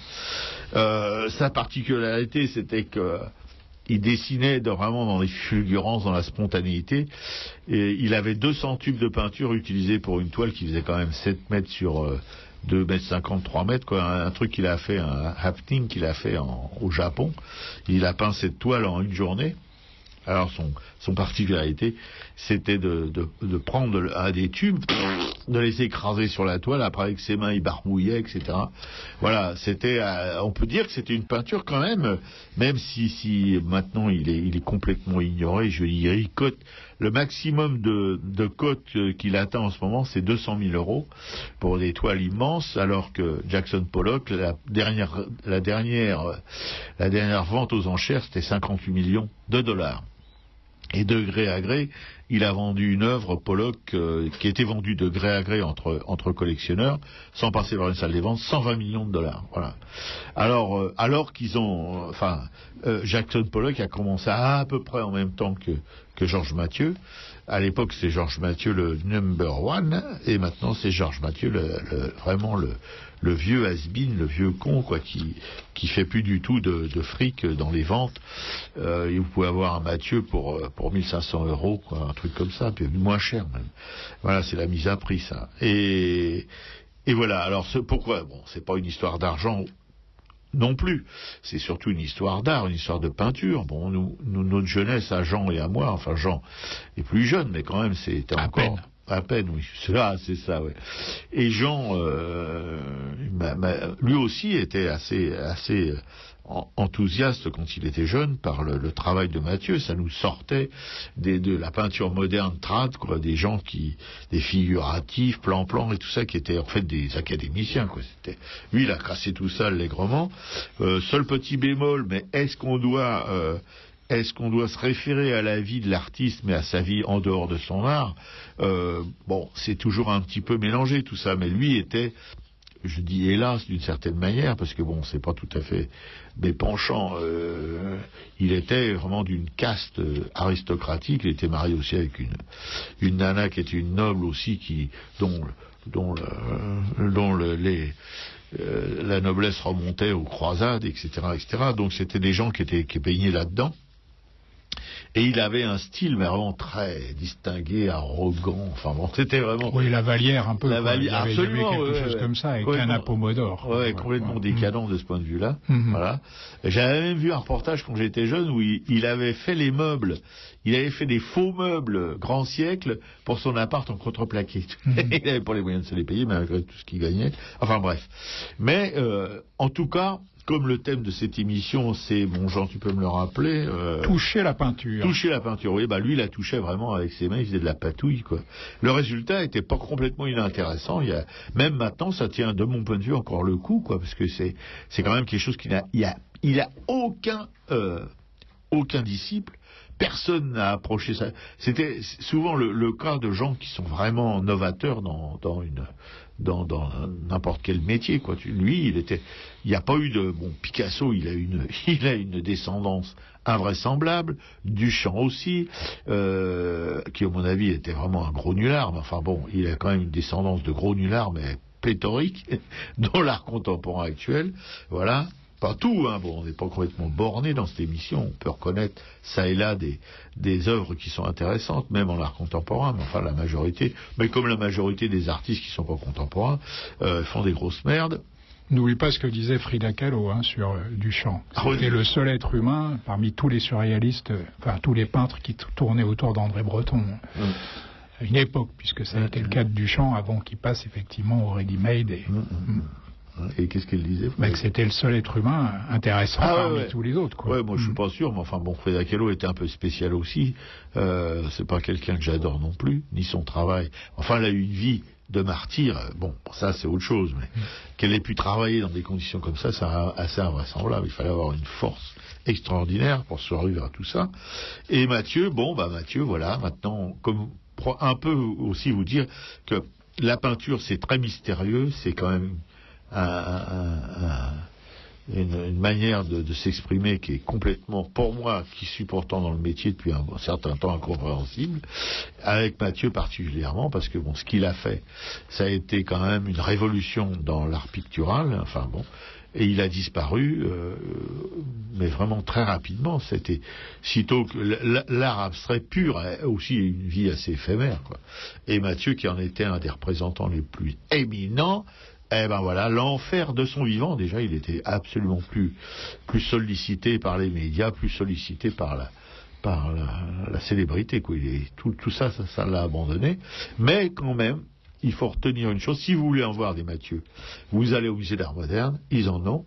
Sa particularité, c'était que il dessinait vraiment dans les fulgurances, dans la spontanéité. Et il avait 200 tubes de peinture utilisés pour une toile qui faisait quand même 7 mètres sur 2 mètres 50, 3 mètres, quoi. Un truc qu'il a fait, un happening qu'il a fait au Japon. Il a peint cette toile en une journée. Alors son particularité, c'était de prendre des tubes, de les écraser sur la toile, après avec ses mains il barbouillait, etc. Voilà, on peut dire que c'était une peinture quand même si maintenant il est complètement ignoré, je dirais, il cote, le maximum de cote qu'il atteint en ce moment, c'est 200 000 € pour des toiles immenses, alors que Jackson Pollock, la dernière vente aux enchères, c'était 58 millions de dollars. Et de gré à gré, il a vendu une œuvre, Pollock, qui était vendue de gré à gré entre collectionneurs, sans passer par une salle des ventes, 120 millions de dollars. Voilà. Alors qu'ils ont... Jackson Pollock a commencé à peu près en même temps que Georges Mathieu. À l'époque, c'est Georges Mathieu le number one, et maintenant c'est Georges Mathieu vraiment le vieux has-been, le vieux con, quoi, qui fait plus du tout de fric dans les ventes. Et vous pouvez avoir un Mathieu pour 1500 €, quoi, un truc comme ça, puis moins cher même. Voilà, c'est la mise à prix, ça. Et voilà. Alors pourquoi? Bon, c'est pas une histoire d'argent non plus. C'est surtout une histoire d'art, une histoire de peinture. Bon, nous notre jeunesse, à Jean et à moi, enfin Jean est plus jeune, mais quand même c'était encore... À peine, oui. C'est ça, oui. Et Jean, lui aussi était assez enthousiaste quand il était jeune par le travail de Mathieu. Ça nous sortait de la peinture moderne trad, quoi, des gens des figuratifs, plan-plan et tout ça, qui étaient en fait des académiciens, quoi. Lui, il a crassé tout ça allègrement. Seul petit bémol, mais est-ce qu'on doit se référer à la vie de l'artiste, mais à sa vie en dehors de son art? Bon, c'est toujours un petit peu mélangé tout ça, mais lui était, je dis hélas d'une certaine manière, parce que bon, c'est pas tout à fait des penchants, il était vraiment d'une caste aristocratique. Il était marié aussi avec une nana qui était une noble aussi, dont la noblesse remontait aux croisades, etc., etc. Donc c'était des gens qui baignaient là-dedans. Et il avait un style mais vraiment très distingué, arrogant. Enfin bon, c'était vraiment... Oui, la Vallière un peu. La Vallière, absolument. Il y avait quelque chose comme ça, avec un apomodore. Ouais, complètement décadent de ce point de vue-là. Voilà. J'avais même vu un reportage quand j'étais jeune où il avait fait les meubles. Il avait fait des faux meubles grand siècle pour son appart en contreplaqué. Il n'avait pas les moyens de se les payer malgré tout ce qu'il gagnait. Enfin bref. Mais en tout cas... Comme le thème de cette émission, c'est, bon Jean, tu peux me le rappeler, toucher la peinture. Toucher la peinture, oui, lui, il la touchait vraiment avec ses mains, il faisait de la patouille, quoi. Le résultat était pas complètement inintéressant. Même maintenant, ça tient, de mon point de vue, encore le coup, quoi, parce que c'est quand même quelque chose il il a aucun disciple. Personne n'a approché ça. C'était souvent le cas de gens qui sont vraiment novateurs dans n'importe quel métier, quoi. Lui, il n'y a pas eu de... Bon, Picasso, il a une descendance invraisemblable, Duchamp aussi, qui, à mon avis, était vraiment un gros nulard, mais enfin bon, il a quand même une descendance de gros nulard, mais pléthorique, dans l'art contemporain actuel, voilà. Pas tout, hein. Bon, on n'est pas complètement borné dans cette émission. On peut reconnaître ça et là des œuvres qui sont intéressantes, même en art contemporain. Mais enfin, la majorité, mais comme la majorité des artistes qui sont pas contemporains, font des grosses merdes. N'oublie pas ce que disait Frida Kahlo sur Duchamp. C'était le seul être humain parmi tous les surréalistes, enfin tous les peintres qui tournaient autour d'André Breton. À une époque, puisque ça a été le cas de Duchamp avant qu'il passe effectivement au ready-made. Et qu'est-ce qu'elle disait? Que c'était le seul être humain intéressant parmi tous les autres, quoi. Ouais, moi je suis pas sûr, mais enfin bon, Frida Kahlo était un peu spécial aussi. C'est pas quelqu'un que j'adore non plus, ni son travail. Enfin, elle a eu une vie de martyr. Bon, ça c'est autre chose, mais qu'elle ait pu travailler dans des conditions comme ça, c'est assez invraisemblable. Il fallait avoir une force extraordinaire pour survivre à tout ça. Et Mathieu, Mathieu, voilà, maintenant, comme un peu aussi vous dire que la peinture c'est très mystérieux, c'est quand même une manière de s'exprimer qui est complètement, pour moi, qui suis pourtant dans le métier depuis un certain temps, incompréhensible, avec Mathieu particulièrement, parce que bon, ce qu'il a fait, ça a été quand même une révolution dans l'art pictural, enfin bon, et il a disparu, mais vraiment très rapidement. C'était sitôt que l'art abstrait pur a aussi une vie assez éphémère, quoi. Et Mathieu, qui en était un des représentants les plus éminents, eh ben voilà, l'enfer de son vivant. Déjà, il était absolument plus sollicité par les médias, plus sollicité par la célébrité, quoi. Tout ça l'a abandonné. Mais quand même, il faut retenir une chose, si vous voulez en voir des Mathieu, vous allez au musée d'art moderne, ils en ont,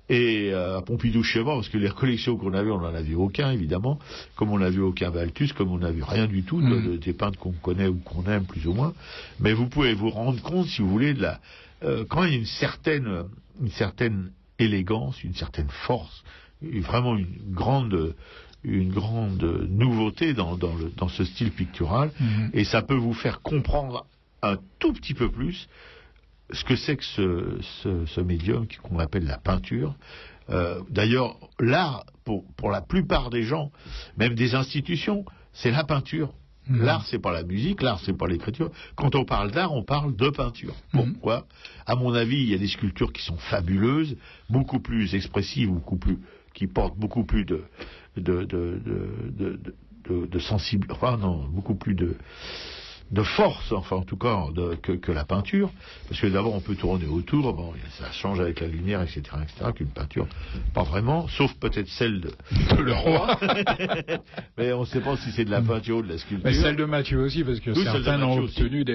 et à Pompidou, je sais pas, parce que les collections qu'on avait, on n'en a vu aucun, évidemment, comme on n'a vu aucun Balthus, comme on n'a vu rien du tout des peintres qu'on connaît ou qu'on aime plus ou moins, mais vous pouvez vous rendre compte, si vous voulez, de quand il y a une certaine élégance, une certaine force, vraiment une grande nouveauté dans ce style pictural, et ça peut vous faire comprendre un tout petit peu plus ce que c'est que ce médium qu'on appelle la peinture. D'ailleurs, l'art, pour la plupart des gens, même des institutions, c'est la peinture. L'art, c'est pas la musique, l'art, c'est pas l'écriture. Quand on parle d'art, on parle de peinture. Pourquoi? À mon avis, il y a des sculptures qui sont fabuleuses, beaucoup plus expressives, qui portent beaucoup plus de sensibilité, enfin non, beaucoup plus de force, enfin en tout cas que la peinture, parce que d'abord on peut tourner autour, bon, ça change avec la lumière, etc., qu'une peinture, pas vraiment, sauf peut-être celle de le roi, mais on ne sait pas si c'est de la peinture ou de la sculpture. Mais celle de Mathieu aussi, parce que certains ont obtenu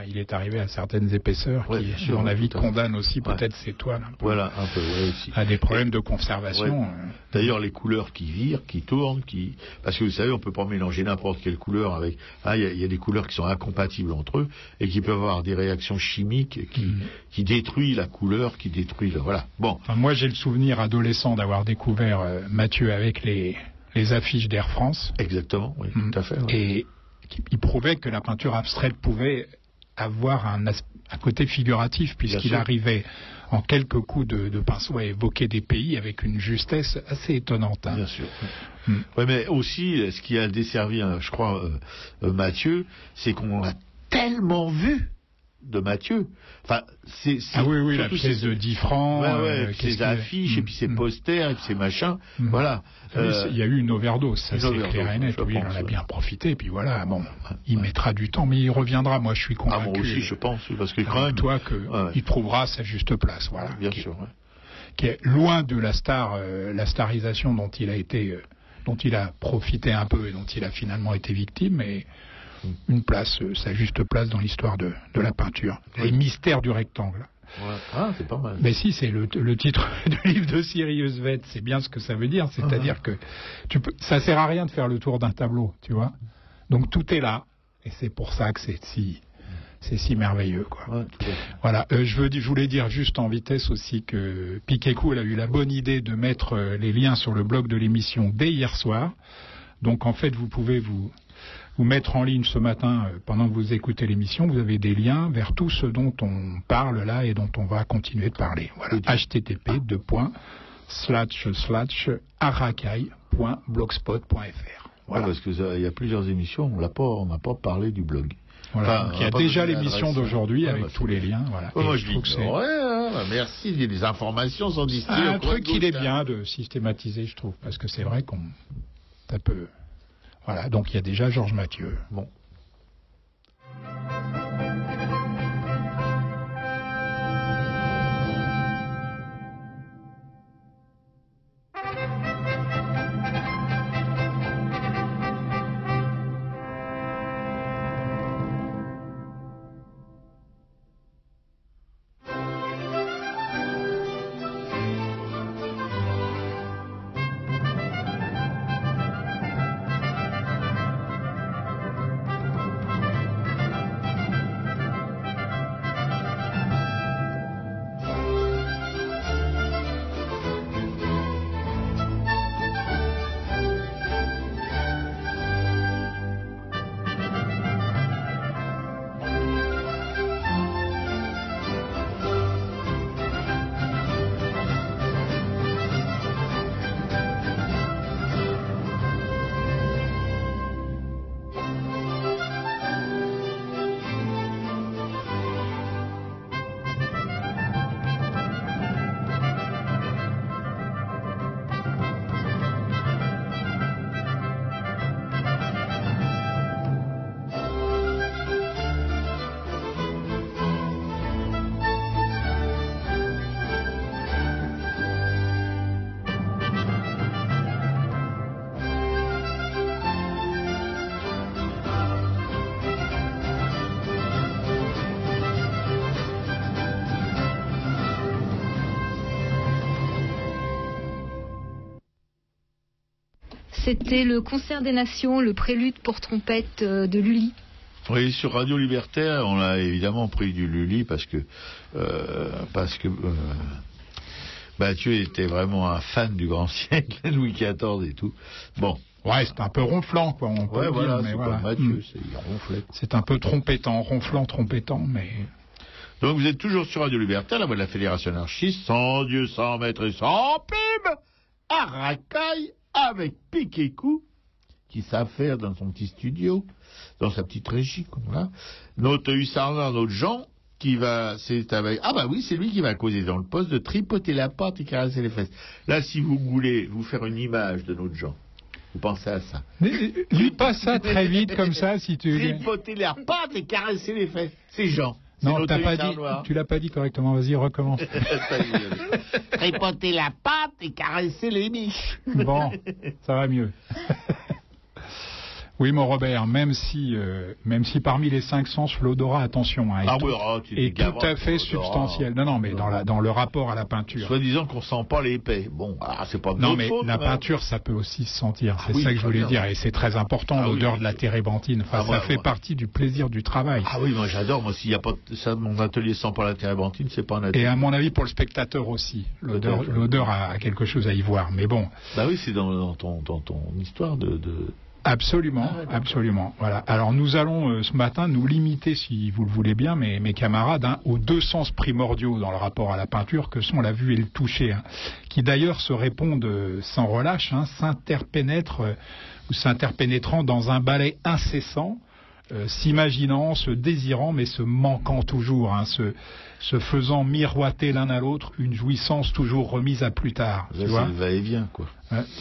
il est arrivé à certaines épaisseurs qui, à mon avis, condamnent aussi peut-être ces toiles. Voilà, un peu, aussi. À des problèmes de conservation. Ouais. D'ailleurs, les couleurs qui virent, qui tournent, parce que vous savez, on peut pas mélanger n'importe quelle couleur avec, il y a des couleurs qui sont incompatibles entre eux et qui peuvent avoir des réactions chimiques qui détruisent la couleur, qui détruisent voilà. Bon. Enfin, moi j'ai le souvenir adolescent d'avoir découvert Mathieu avec les affiches d'Air France. Exactement, oui, tout à fait. Ouais. Et il prouvait que la peinture abstraite pouvait avoir un côté figuratif, puisqu'il arrivait en quelques coups de pinceau à évoquer des pays avec une justesse assez étonnante. Bien sûr. Oui, mais aussi, ce qui a desservi, je crois, Mathieu, c'est qu'on a tellement vu de Mathieu. Enfin, oui, la pièce de 10 francs. Ses affiches, et puis ses posters, et puis ses machins. Voilà. Il y a eu une overdose, ça c'est clair et net. Oui, il en a bien profité, et puis voilà, bon, il mettra du temps, mais il reviendra, moi je suis convaincu. Moi aussi, je pense, parce que quand même... Toi, il trouvera sa juste place, voilà. Bien sûr, qui est loin de la starisation dont il a profité un peu et dont il a finalement été victime, mais une place, sa juste place dans l'histoire de la peinture. Les mystères du rectangle. Ouais. Ah, c'est pas mal. Mais si, c'est le titre du livre de Sirius Vett, c'est bien ce que ça veut dire, c'est-à-dire que ça sert à rien de faire le tour d'un tableau, tu vois. Donc tout est là, et c'est pour ça que c'est c'est si merveilleux, quoi. Ouais, Voilà. Je voulais dire juste en vitesse aussi que Piquet-Coup, elle a eu la bonne idée de mettre les liens sur le blog de l'émission dès hier soir. Donc en fait, vous pouvez vous mettre en ligne ce matin pendant que vous écoutez l'émission. Vous avez des liens vers tout ce dont on parle là et dont on va continuer de parler. Voilà. http://arakai.blogspot.fr. Voilà. Ouais, parce qu'il y a plusieurs émissions, on n'a pas parlé du blog. Voilà. Donc, il y a déjà l'émission d'aujourd'hui avec tous les liens. Voilà. Moi, je trouve dis, que merci, les informations sont distillées. Un truc qu'il est bien de systématiser, je trouve, parce que c'est vrai ça peut. Voilà, donc il y a déjà Georges Mathieu. Bon. C'était le concert des nations, le prélude pour trompette de Lully. Oui, sur Radio Libertaire, on a évidemment pris du Lully parce que Mathieu était vraiment un fan du grand siècle, Louis XIV et tout. Bon. Ouais, c'est un peu ronflant, quoi. On peut dire, mais voilà. Mathieu, il ronflait. C'est un peu trompettant, trompettant, mais. Donc vous êtes toujours sur Radio Libertaire, la voix de la Fédération anarchiste, sans Dieu, sans maître et sans pub, à Racaille, avec Piquet-Coup, qui savent faire dans son petit studio, dans sa petite régie, comme là. Notre hussard, notre Jean, c'est lui qui va causer dans le poste de tripoter la pâte et caresser les fesses. Là, si vous voulez vous faire une image de notre Jean, vous pensez à ça. Lis pas ça très vite comme ça, si tu. Tripoter la pâte et caresser les fesses. C'est Jean. Non, tu l'as pas dit correctement. Vas-y, recommence. Tripoter la pâte et caresser les miches. Bon, ça va mieux. Oui, mon Robert, même si parmi les 5 sens, l'odorat, attention, est tout à fait substantiel. Non, mais dans le rapport à la peinture. Soit disant qu'on sent pas l'épais. Bon, c'est pas de non, mais faute, la peinture, ça peut aussi se sentir. C'est ça que je voulais dire, et c'est très important, l'odeur de la térébenthine. Enfin, ça fait partie du plaisir du travail. Ah oui, moi j'adore. Moi, s'il y a pas ça, mon atelier sent pas la térébenthine, c'est pas un atelier. Et à mon avis, pour le spectateur aussi, l'odeur a quelque chose à y voir. Mais bon. Bah oui, c'est dans ton histoire de. Absolument, absolument. Voilà. Alors nous allons ce matin nous limiter, si vous le voulez bien, mes camarades, aux 2 sens primordiaux dans le rapport à la peinture que sont la vue et le toucher, qui d'ailleurs se répondent sans relâche, s'interpénétrant dans un balai incessant, s'imaginant, se désirant, mais se manquant toujours, se faisant miroiter l'un à l'autre, une jouissance toujours remise à plus tard. Là, c'est le va-et-vient, quoi.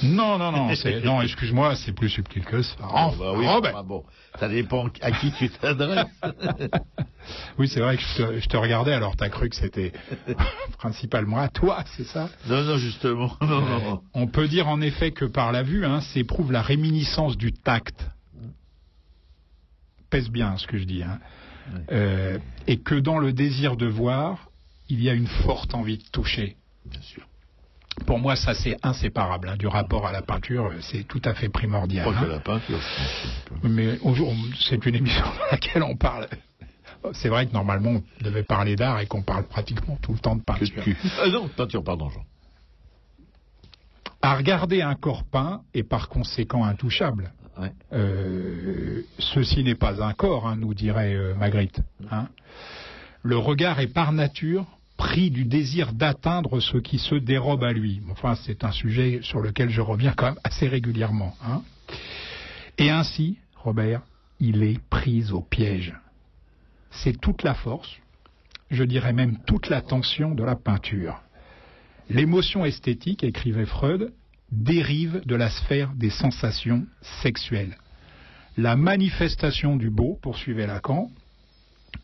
Non, excuse-moi, c'est plus subtil que ça. Bon, ça dépend à qui tu t'adresses. Oui, c'est vrai que je te regardais, alors t'as cru que c'était principalement à toi, c'est ça? Non, justement, non. On peut dire en effet que par la vue, s'éprouve la réminiscence du tact. Pèse bien ce que je dis, et que dans le désir de voir, il y a une forte envie de toucher. Bien sûr. Pour moi, ça c'est inséparable du rapport à la peinture, c'est tout à fait primordial. Pas que la peinture. Mais c'est une émission dans laquelle on parle C'est vrai que normalement on devait parler d'art et qu'on parle pratiquement tout le temps de peinture. Non, peinture, pardon Jean. À regarder un corps peint est par conséquent intouchable. Ouais. Ceci n'est pas un corps, nous dirait Magritte. Le regard est par nature pris du désir d'atteindre ce qui se dérobe à lui. Enfin, c'est un sujet sur lequel je reviens quand même assez régulièrement. Et ainsi, Robert, il est pris au piège. C'est toute la force, je dirais même toute la tension de la peinture. L'émotion esthétique, écrivait Freud, dérive de la sphère des sensations sexuelles. La manifestation du beau, poursuivait Lacan,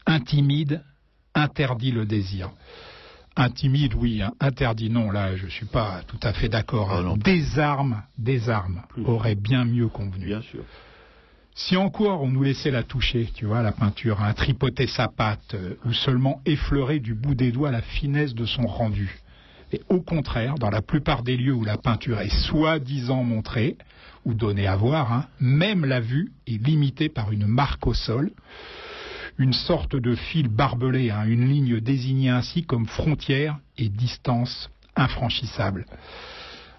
intimide, interdit le désir. Intimide, oui, interdit, non, là je ne suis pas tout à fait d'accord. Désarme aurait bien mieux convenu. Bien sûr. Si encore on nous laissait la toucher, tu vois, la peinture, tripoter sa patte, ou seulement effleurer du bout des doigts la finesse de son rendu. Et au contraire, dans la plupart des lieux où la peinture est soi-disant montrée, ou donnée à voir, même la vue est limitée par une marque au sol, une sorte de fil barbelé, une ligne désignée ainsi comme frontière et distance infranchissable.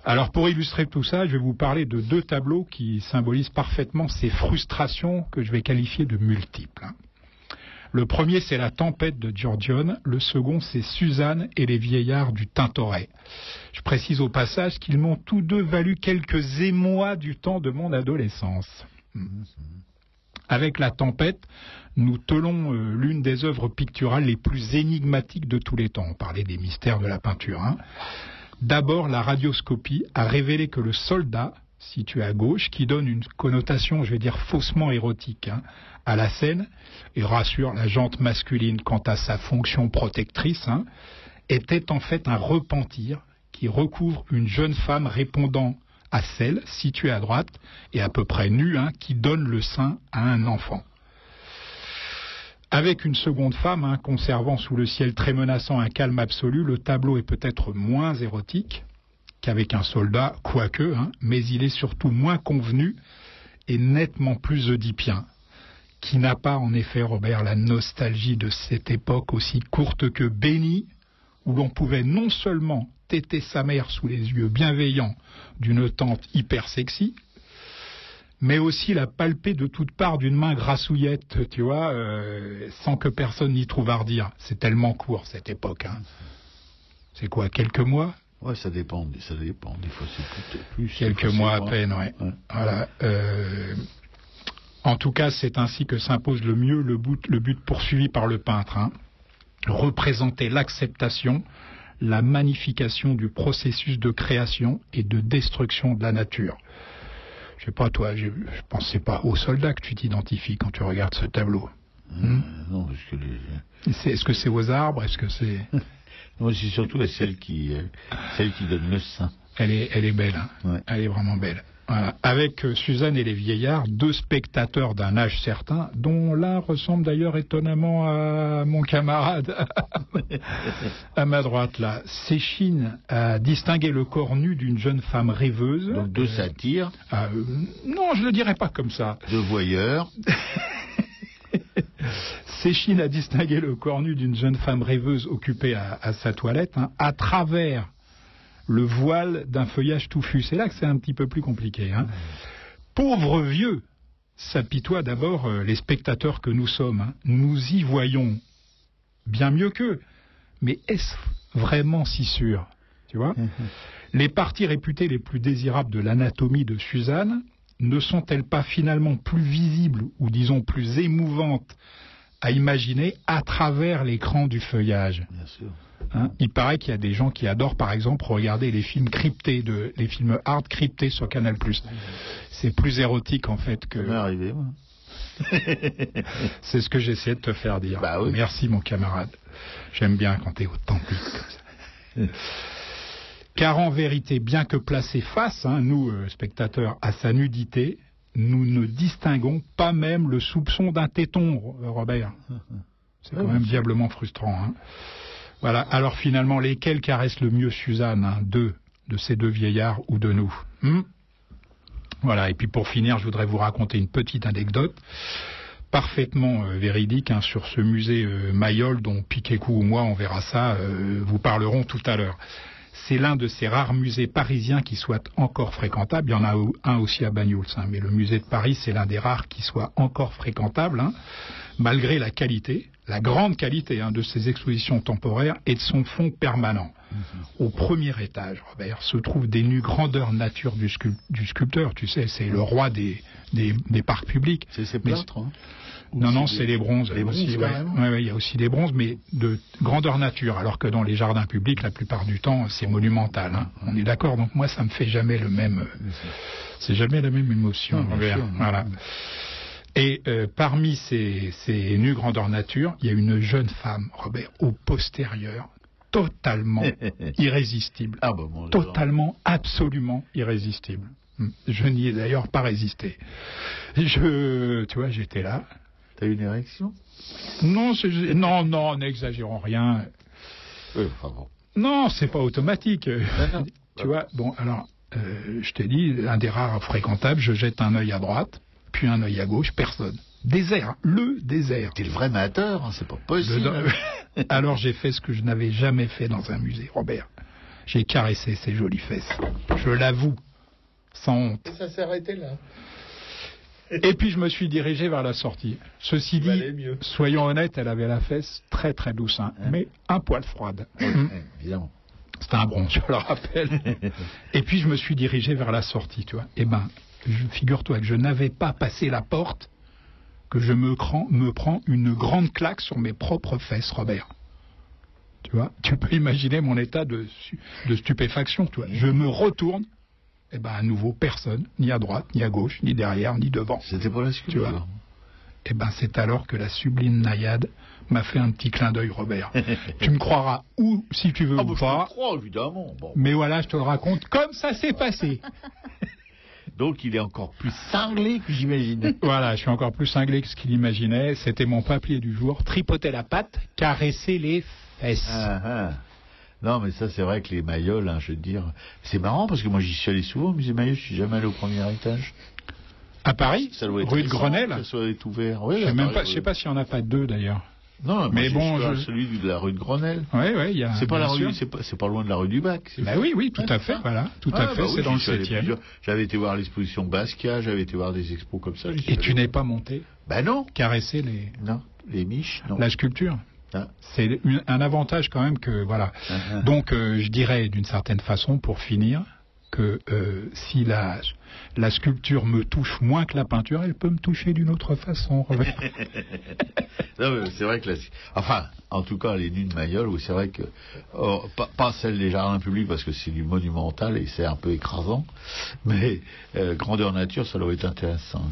Alors pour illustrer tout ça, je vais vous parler de 2 tableaux qui symbolisent parfaitement ces frustrations que je vais qualifier de multiples. Le premier, c'est La Tempête de Giorgione. Le second, c'est Suzanne et les vieillards du Tintoret. Je précise au passage qu'ils m'ont tous deux valu quelques émois du temps de mon adolescence. Avec La Tempête, nous telons l'une des œuvres picturales les plus énigmatiques de tous les temps. On parlait des mystères de la peinture. D'abord, la radioscopie a révélé que le soldat, situé à gauche, qui donne une connotation, je vais dire, faussement érotique à la scène, et rassure la jante masculine quant à sa fonction protectrice, était en fait un repentir qui recouvre une jeune femme répondant à celle, située à droite, et à peu près nue, qui donne le sein à un enfant. Avec une seconde femme, conservant sous le ciel très menaçant un calme absolu, le tableau est peut-être moins érotique qu'avec un soldat, quoique, mais il est surtout moins convenu et nettement plus oedipien. Qui n'a pas, en effet, Robert, la nostalgie de cette époque aussi courte que bénie, où l'on pouvait non seulement téter sa mère sous les yeux bienveillants d'une tante hyper sexy, mais aussi la palper de toutes parts d'une main grassouillette, tu vois, sans que personne n'y trouve à redire. C'est tellement court, cette époque. C'est quoi, quelques mois ? Ouais, ça dépend. Des fois, c'est plus quelques mois à peine, ouais. Voilà. En tout cas, c'est ainsi que s'impose le mieux le but poursuivi par le peintre. Représenter l'acceptation, la magnification du processus de création et de destruction de la nature. Je sais pas, toi, je pense que c'est pas aux soldats que tu t'identifies quand tu regardes ce tableau. Non, parce que Est-ce que c'est aux arbres ? Est-ce que c'est... Non, c'est surtout celle qui donne le sein. Elle est belle, Ouais. Elle est vraiment belle. Voilà. Avec Suzanne et les vieillards, 2 spectateurs d'un âge certain, dont l'un ressemble d'ailleurs étonnamment à mon camarade à ma droite là. Séchine a distingué le corps nu d'une jeune femme rêveuse. Donc 2 satires. Non, je le dirais pas comme ça. 2 voyeurs. Séchine a distingué le corps nu d'une jeune femme rêveuse occupée à sa toilette, à travers le voile d'un feuillage touffu. C'est là que c'est un petit peu plus compliqué. Pauvre vieux, s'apitoient d'abord les spectateurs que nous sommes. Nous y voyons bien mieux qu'eux. Mais est-ce vraiment si sûr ? Tu vois ? Les parties réputées les plus désirables de l'anatomie de Suzanne ne sont-elles pas finalement plus visibles, ou disons plus émouvantes, à imaginer à travers l'écran du feuillage ? Bien sûr. Il paraît qu'il y a des gens qui adorent, par exemple, regarder les films cryptés, les films hard cryptés sur Canal+. C'est plus érotique, en fait, que... Ça m'est arrivé, moi. C'est ce que j'essaie de te faire dire. Bah oui. Merci, mon camarade. J'aime bien quand t'es authentique comme ça. Car en vérité, bien que placés face, nous, spectateurs, à sa nudité, nous ne distinguons pas même le soupçon d'un téton, Robert. C'est quand même diablement frustrant. Voilà. Alors finalement, lesquels caressent le mieux Suzanne, de ces 2 vieillards ou de nous ? Voilà. Et puis pour finir, je voudrais vous raconter une petite anecdote. parfaitement véridique hein, sur ce musée Mayol dont Piquet-Cou ou moi, on verra ça, vous parlerons tout à l'heure. C'est l'un de ces rares musées parisiens qui soit encore fréquentable. Il y en a un aussi à Banyuls, hein, mais le musée de Paris, c'est l'un des rares qui soit encore fréquentable, hein, malgré la qualité, la grande qualité hein, de ses expositions temporaires et de son fond permanent. Au premier étage, Robert, se trouvent des nus grandeur nature du sculpteur. Tu sais, c'est le roi des parcs publics. C'est ses plâtres, hein. Non, c'est les bronzes. Les bronzes, aussi, carrément. ouais, il y a aussi des bronzes, mais de grandeur nature, alors que dans les jardins publics, la plupart du temps, c'est monumental. Hein. On est d'accord. Donc moi, ça me fait jamais le même. C'est jamais la même émotion. Voilà. Et parmi ces nus grandeur nature, il y a une jeune femme, Robert, au postérieur, totalement irrésistible. Ah bah bon, totalement, absolument irrésistible. Je n'y ai d'ailleurs pas résisté. Tu vois, j'étais là. T'as eu une érection? Non, n'exagérons rien. Oui, enfin bon. Non, c'est pas automatique. Non. Tu vois, bon, alors, je t'ai dit, un des rares fréquentables, je jette un œil à droite, puis un œil à gauche, personne. Désert, le désert. T'es le vrai amateur, hein, c'est pas possible. Alors j'ai fait ce que je n'avais jamais fait dans un musée, Robert. J'ai caressé ses jolies fesses. Je l'avoue, sans honte. Et ça s'est arrêté là. Et puis je me suis dirigé vers la sortie. Ceci dit, soyons honnêtes, elle avait la fesse très très douce, hein, mais un poil froide. Évidemment. C'était un bronze, je le rappelle. Et puis je me suis dirigé vers la sortie, tu vois. Eh ben, figure-toi que je n'avais pas passé la porte que je me prends une grande claque sur mes propres fesses, Robert. Tu vois, tu peux imaginer mon état de stupéfaction, tu vois. Je me retourne, et ben à nouveau personne, ni à droite, ni à gauche, ni derrière, ni devant. C'était pour la sculpture. Tu vois. Et ben c'est alors que la sublime naïade m'a fait un petit clin d'œil, Robert. Tu me croiras ou si tu veux ou pas. Je te crois, évidemment. Bon. Mais voilà, je te le raconte comme ça s'est passé. Donc il est encore plus cinglé que j'imagine. Voilà, je suis encore plus cinglé que ce qu'il imaginait. C'était mon papier du jour. Tripoter la patte, caresser les fesses. Non, mais ça, c'est vrai que les Mayol, hein, je veux dire... C'est marrant, parce que moi, j'y suis allé souvent, au musée Mayol, je suis jamais allé au premier étage. À Paris, ça doit être rue de Grenelle. Ça doit être ouvert. Oui, je sais pas s'il n'y en a pas deux, d'ailleurs. Non, mais bon, celui de la rue de Grenelle. Oui, il y a. C'est pas la rue, c'est pas loin de la rue du Bac. Bah oui, tout à fait, voilà, tout à fait, c'est dans le 7e. J'avais été voir l'exposition Basquiat, j'avais été voir des expos comme ça. Et tu n'es pas monté? Ben non. Caresser les. Non, les miches, non. La sculpture. C'est un avantage quand même que voilà. Donc je dirais d'une certaine façon pour finir que si la sculpture me touche moins que la peinture, elle peut me toucher d'une autre façon. Non, c'est vrai que enfin, en tout cas, les nus de Mayol, oui, c'est vrai que pas celle des jardins publics parce que c'est du monumental et c'est un peu écrasant, mais grandeur nature, ça doit être intéressant.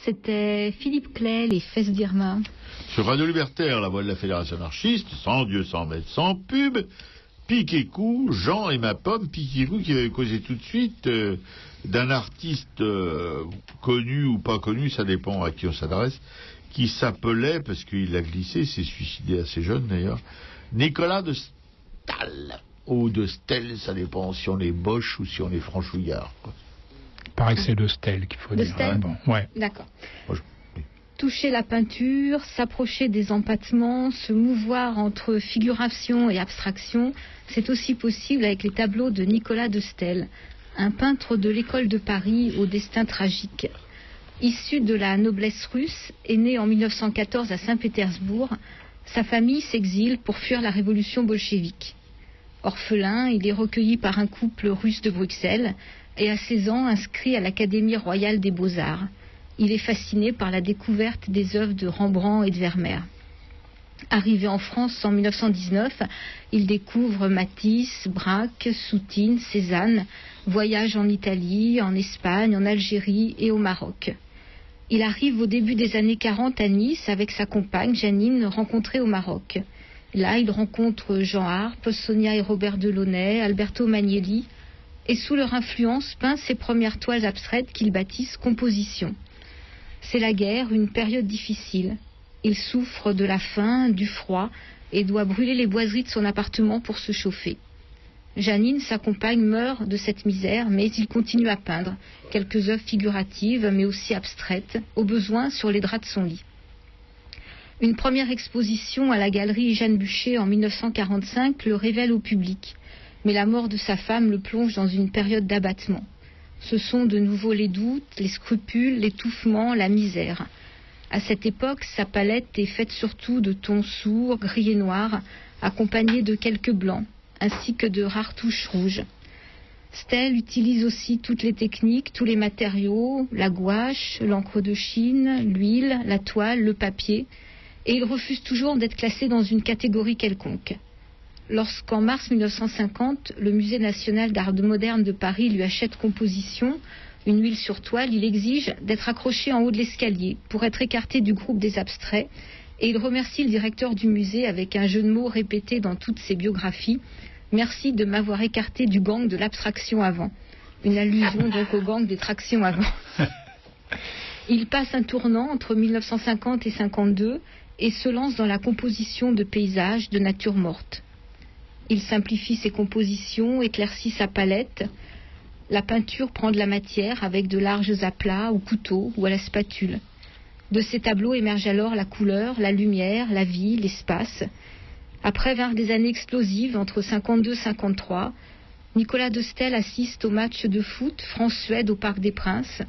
c'était Philippe Clay, Les Fesses d'Irma. Sur Radio Libertaire, la voix de la Fédération anarchiste, sans Dieu, sans maître, sans pub, Piquécou, Jean et ma pomme, Piquécou qui va causer tout de suite d'un artiste connu ou pas connu, ça dépend à qui on s'adresse, qui s'appelait, parce qu'il a glissé, s'est suicidé assez jeune d'ailleurs, Nicolas de Staël, ou de Stel, ça dépend si on est Bosch ou si on est franchouillard, quoi. Il paraît que c'est de Stel qu'il faut de dire. Stel. Bon, ouais. D'accord. Toucher la peinture, s'approcher des empâtements, se mouvoir entre figuration et abstraction, c'est aussi possible avec les tableaux de Nicolas de Stel, un peintre de l'école de Paris au destin tragique. Issu de la noblesse russe et né en 1914 à Saint-Pétersbourg, sa famille s'exile pour fuir la révolution bolchevique. Orphelin, il est recueilli par un couple russe de Bruxelles et à 16 ans inscrit à l'Académie royale des beaux-arts. Il est fasciné par la découverte des œuvres de Rembrandt et de Vermeer. Arrivé en France en 1919, il découvre Matisse, Braque, Soutine, Cézanne, voyage en Italie, en Espagne, en Algérie et au Maroc. Il arrive au début des années 40 à Nice avec sa compagne Janine, rencontrée au Maroc. Là, il rencontre Jean Arp, Sonia et Robert Delaunay, Alberto Magnelli, et sous leur influence peint ses premières toiles abstraites qu'il baptise compositions. C'est la guerre, une période difficile. Il souffre de la faim, du froid, et doit brûler les boiseries de son appartement pour se chauffer. Janine, sa compagne, meurt de cette misère, mais il continue à peindre quelques œuvres figuratives, mais aussi abstraites, au besoin sur les draps de son lit. Une première exposition à la galerie Jeanne Bucher en 1945 le révèle au public, mais la mort de sa femme le plonge dans une période d'abattement. Ce sont de nouveau les doutes, les scrupules, l'étouffement, la misère. À cette époque, sa palette est faite surtout de tons sourds, gris et noirs, accompagnés de quelques blancs, ainsi que de rares touches rouges. Stel utilise aussi toutes les techniques, tous les matériaux, la gouache, l'encre de Chine, l'huile, la toile, le papier, et il refuse toujours d'être classé dans une catégorie quelconque. Lorsqu'en mars 1950, le Musée national d'art moderne de Paris lui achète Composition, une huile sur toile, il exige d'être accroché en haut de l'escalier pour être écarté du groupe des abstraits, et il remercie le directeur du musée avec un jeu de mots répété dans toutes ses biographies. « Merci de m'avoir écarté du gang de l'abstraction avant ». Une allusion donc au gang des tractions avant. Il passe un tournant entre 1950 et 1952 et se lance dans la composition de paysages, de nature morte. Il simplifie ses compositions, éclaircit sa palette. La peinture prend de la matière avec de larges aplats au couteau ou à la spatule. De ces tableaux émerge alors la couleur, la lumière, la vie, l'espace. Après vinrent des années explosives entre 52 et 53. Nicolas de Stel assiste au match de foot France-Suède au Parc des Princes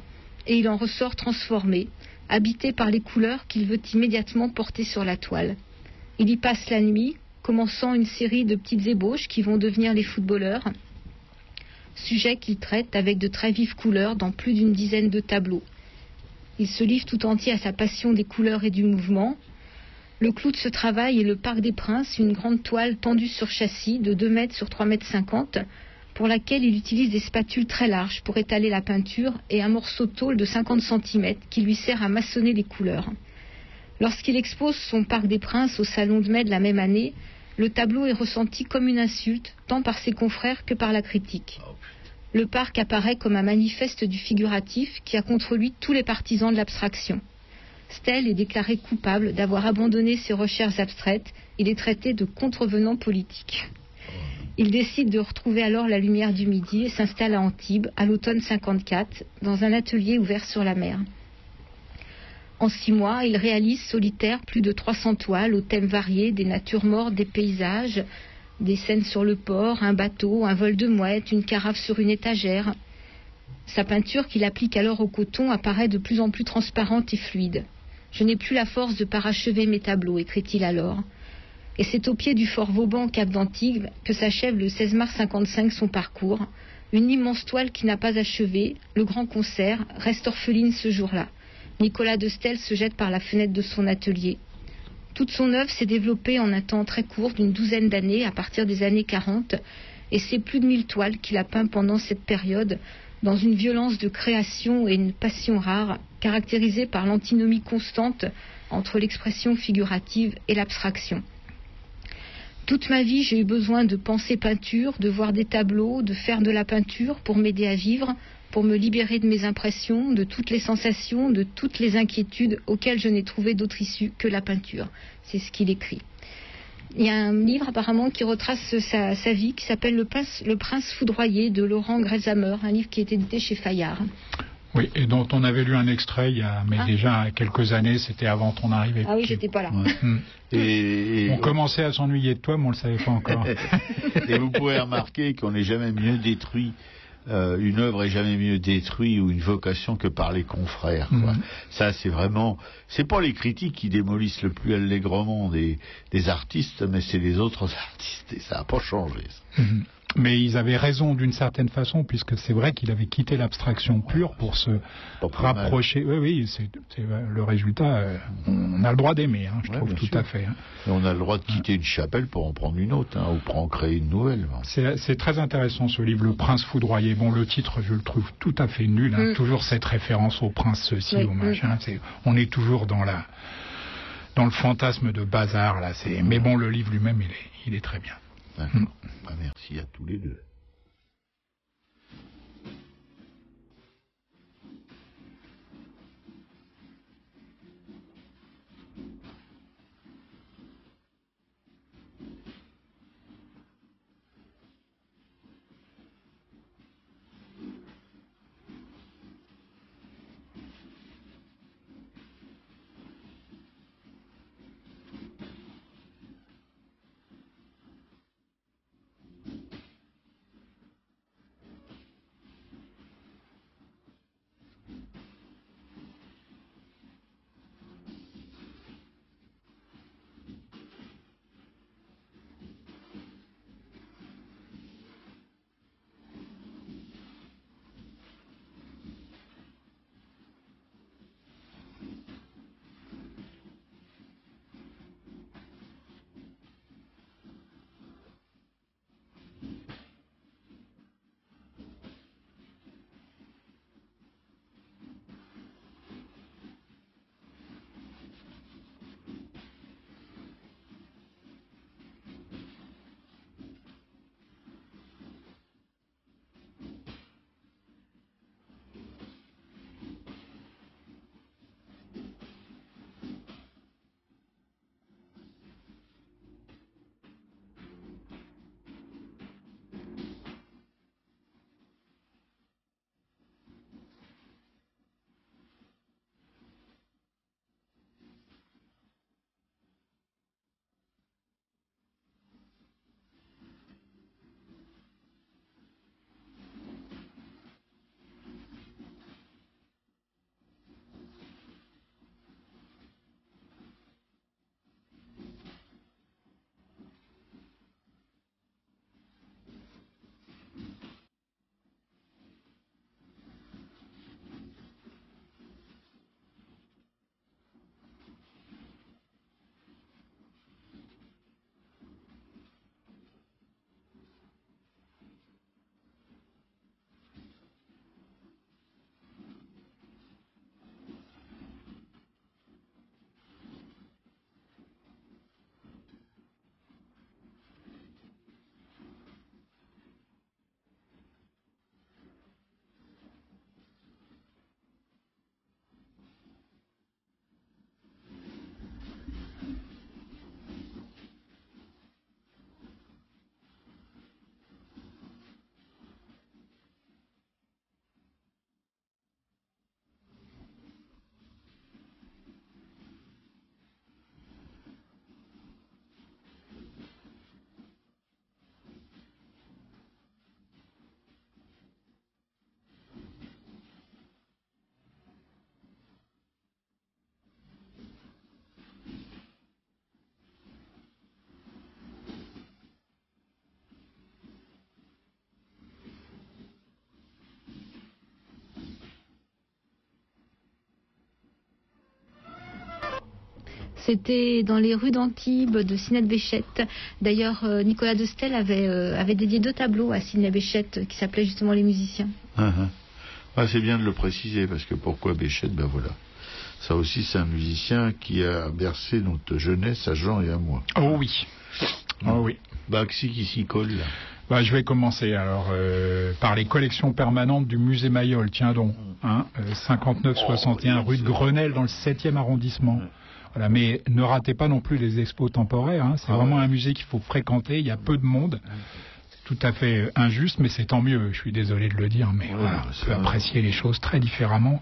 et il en ressort transformé, habité par les couleurs qu'il veut immédiatement porter sur la toile. Il y passe la nuit, commençant une série de petites ébauches qui vont devenir les footballeurs, sujet qu'il traite avec de très vives couleurs dans plus d'une dizaine de tableaux. Il se livre tout entier à sa passion des couleurs et du mouvement. Le clou de ce travail est le Parc des Princes, une grande toile tendue sur châssis de 2 mètres sur 3 mètres 50, pour laquelle il utilise des spatules très larges pour étaler la peinture et un morceau de tôle de 50 cm qui lui sert à maçonner les couleurs. Lorsqu'il expose son Parc des Princes au Salon de Mai de la même année, le tableau est ressenti comme une insulte, tant par ses confrères que par la critique. Le parc apparaît comme un manifeste du figuratif qui a contre lui tous les partisans de l'abstraction. Stel est déclaré coupable d'avoir abandonné ses recherches abstraites. Il est traité de contrevenant politique. Il décide de retrouver alors la lumière du midi et s'installe à Antibes, à l'automne 54, dans un atelier ouvert sur la mer. En 6 mois, il réalise solitaire plus de 300 toiles aux thèmes variés, des natures mortes, des paysages, des scènes sur le port, un bateau, un vol de mouettes, une carafe sur une étagère. Sa peinture, qu'il applique alors au coton, apparaît de plus en plus transparente et fluide. « Je n'ai plus la force de parachever mes tableaux », écrit-il alors. Et c'est au pied du fort Vauban, Cap d'Antibes, que s'achève le 16 mars 55 son parcours. Une immense toile qui n'a pas achevé, le grand concert, reste orpheline ce jour-là. Nicolas de Stel se jette par la fenêtre de son atelier. Toute son œuvre s'est développée en un temps très court d'une 12aine d'années, à partir des années 40, et c'est plus de 1000 toiles qu'il a peint pendant cette période, dans une violence de création et une passion rare, caractérisée par l'antinomie constante entre l'expression figurative et l'abstraction. Toute ma vie, j'ai eu besoin de penser peinture, de voir des tableaux, de faire de la peinture pour m'aider à vivre, pour me libérer de mes impressions, de toutes les sensations, de toutes les inquiétudes auxquelles je n'ai trouvé d'autre issue que la peinture. C'est ce qu'il écrit. Il y a un livre apparemment qui retrace sa vie, qui s'appelle Le Prince foudroyé de Laurent Grezhammer, un livre qui est édité chez Fayard. Oui, et dont on avait lu un extrait déjà quelques années, c'était avant ton arrivée. Ah oui, j'étais pas là. Ouais. On commençait à s'ennuyer de toi, mais on le savait pas encore. Et vous pouvez remarquer qu'on n'est jamais mieux détruit. Une œuvre est jamais mieux détruite ou une vocation que par les confrères, quoi. Ça, c'est vraiment, c'est pas les critiques qui démolissent le plus allègrement des artistes, mais c'est les autres artistes, et ça n'a pas changé, ça. Mais ils avaient raison d'une certaine façon, puisque c'est vrai qu'il avait quitté l'abstraction pure pour se rapprocher. Oui, c'est le résultat. On a le droit d'aimer, je trouve, tout à fait. Et on a le droit de quitter une chapelle pour en prendre une autre, ou pour en créer une nouvelle. C'est très intéressant, ce livre, Le Prince foudroyé. Bon, le titre, je le trouve tout à fait nul. Toujours cette référence au prince ceci, au machin. On est toujours dans le fantasme de bazar, là. Mais bon, le livre lui-même, il est très bien. D'accord. Merci à tous les deux. C'était dans les rues d'Antibes de Sidney Bechet. D'ailleurs, Nicolas de Stel avait dédié 2 tableaux à Sidney Bechet qui s'appelaient justement Les Musiciens. Ah, c'est bien de le préciser, parce que pourquoi Béchette? Ben voilà. Ça aussi, c'est un musicien qui a bercé notre jeunesse à Jean et à moi. Oh oui. Oh oui. Baxi qui s'y colle, là. Bah, je vais commencer alors par les collections permanentes du musée Mayol, tiens donc, 59-61 rue de Grenelle dans le 7e arrondissement. Voilà, mais ne ratez pas non plus les expos temporaires, c'est vraiment un musée qu'il faut fréquenter, il y a peu de monde, tout à fait injuste, mais c'est tant mieux, je suis désolé de le dire, mais voilà, on peut apprécier les choses très différemment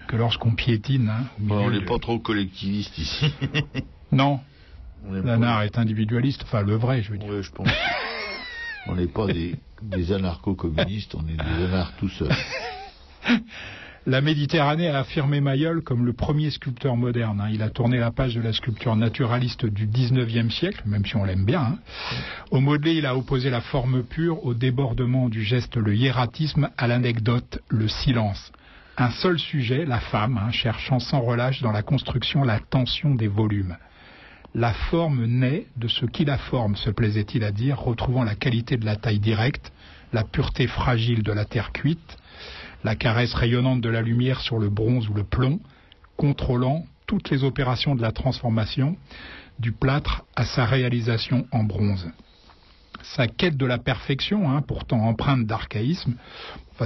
que lorsqu'on piétine. On n'est pas trop collectiviste ici. Non, l'anard est individualiste, enfin le vrai, je veux dire. Oui, je pense. On n'est pas des anarcho-communistes, on est des anarches tout seuls. La Méditerranée a affirmé Mayol comme le premier sculpteur moderne. Il a tourné la page de la sculpture naturaliste du 19e siècle, même si on l'aime bien. Au modelé, il a opposé la forme pure au débordement du geste, le hiératisme, à l'anecdote, le silence. Un seul sujet, la femme, cherchant sans relâche dans la construction la tension des volumes. La forme naît de ce qui la forme, se plaisait-il à dire, retrouvant la qualité de la taille directe, la pureté fragile de la terre cuite, la caresse rayonnante de la lumière sur le bronze ou le plomb, contrôlant toutes les opérations de la transformation, du plâtre à sa réalisation en bronze. Sa quête de la perfection, pourtant empreinte d'archaïsme,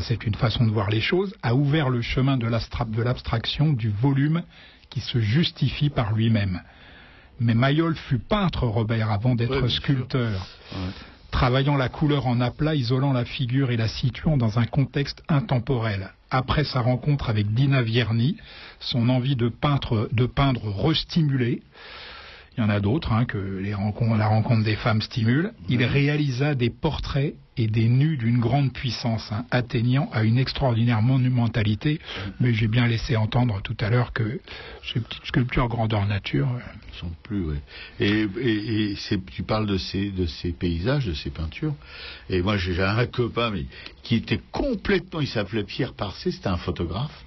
c'est une façon de voir les choses, a ouvert le chemin de l'abstraction, du volume qui se justifie par lui-même. Mais Mayol fut peintre, Robert, avant d'être sculpteur. Travaillant la couleur en aplat, isolant la figure et la situant dans un contexte intemporel. Après sa rencontre avec Dina Vierny, son envie de peindre restimulée, il y en a d'autres que la rencontre des femmes stimule, il réalisa des portraits et des nus d'une grande puissance, atteignant à une extraordinaire monumentalité. Mais j'ai bien laissé entendre tout à l'heure que ces petites sculptures grandeur nature... sont plus, ouais. Et tu parles de ces paysages, de ces peintures. Et moi, j'ai un copain qui était complètement... Il s'appelait Pierre Parcé, c'était un photographe.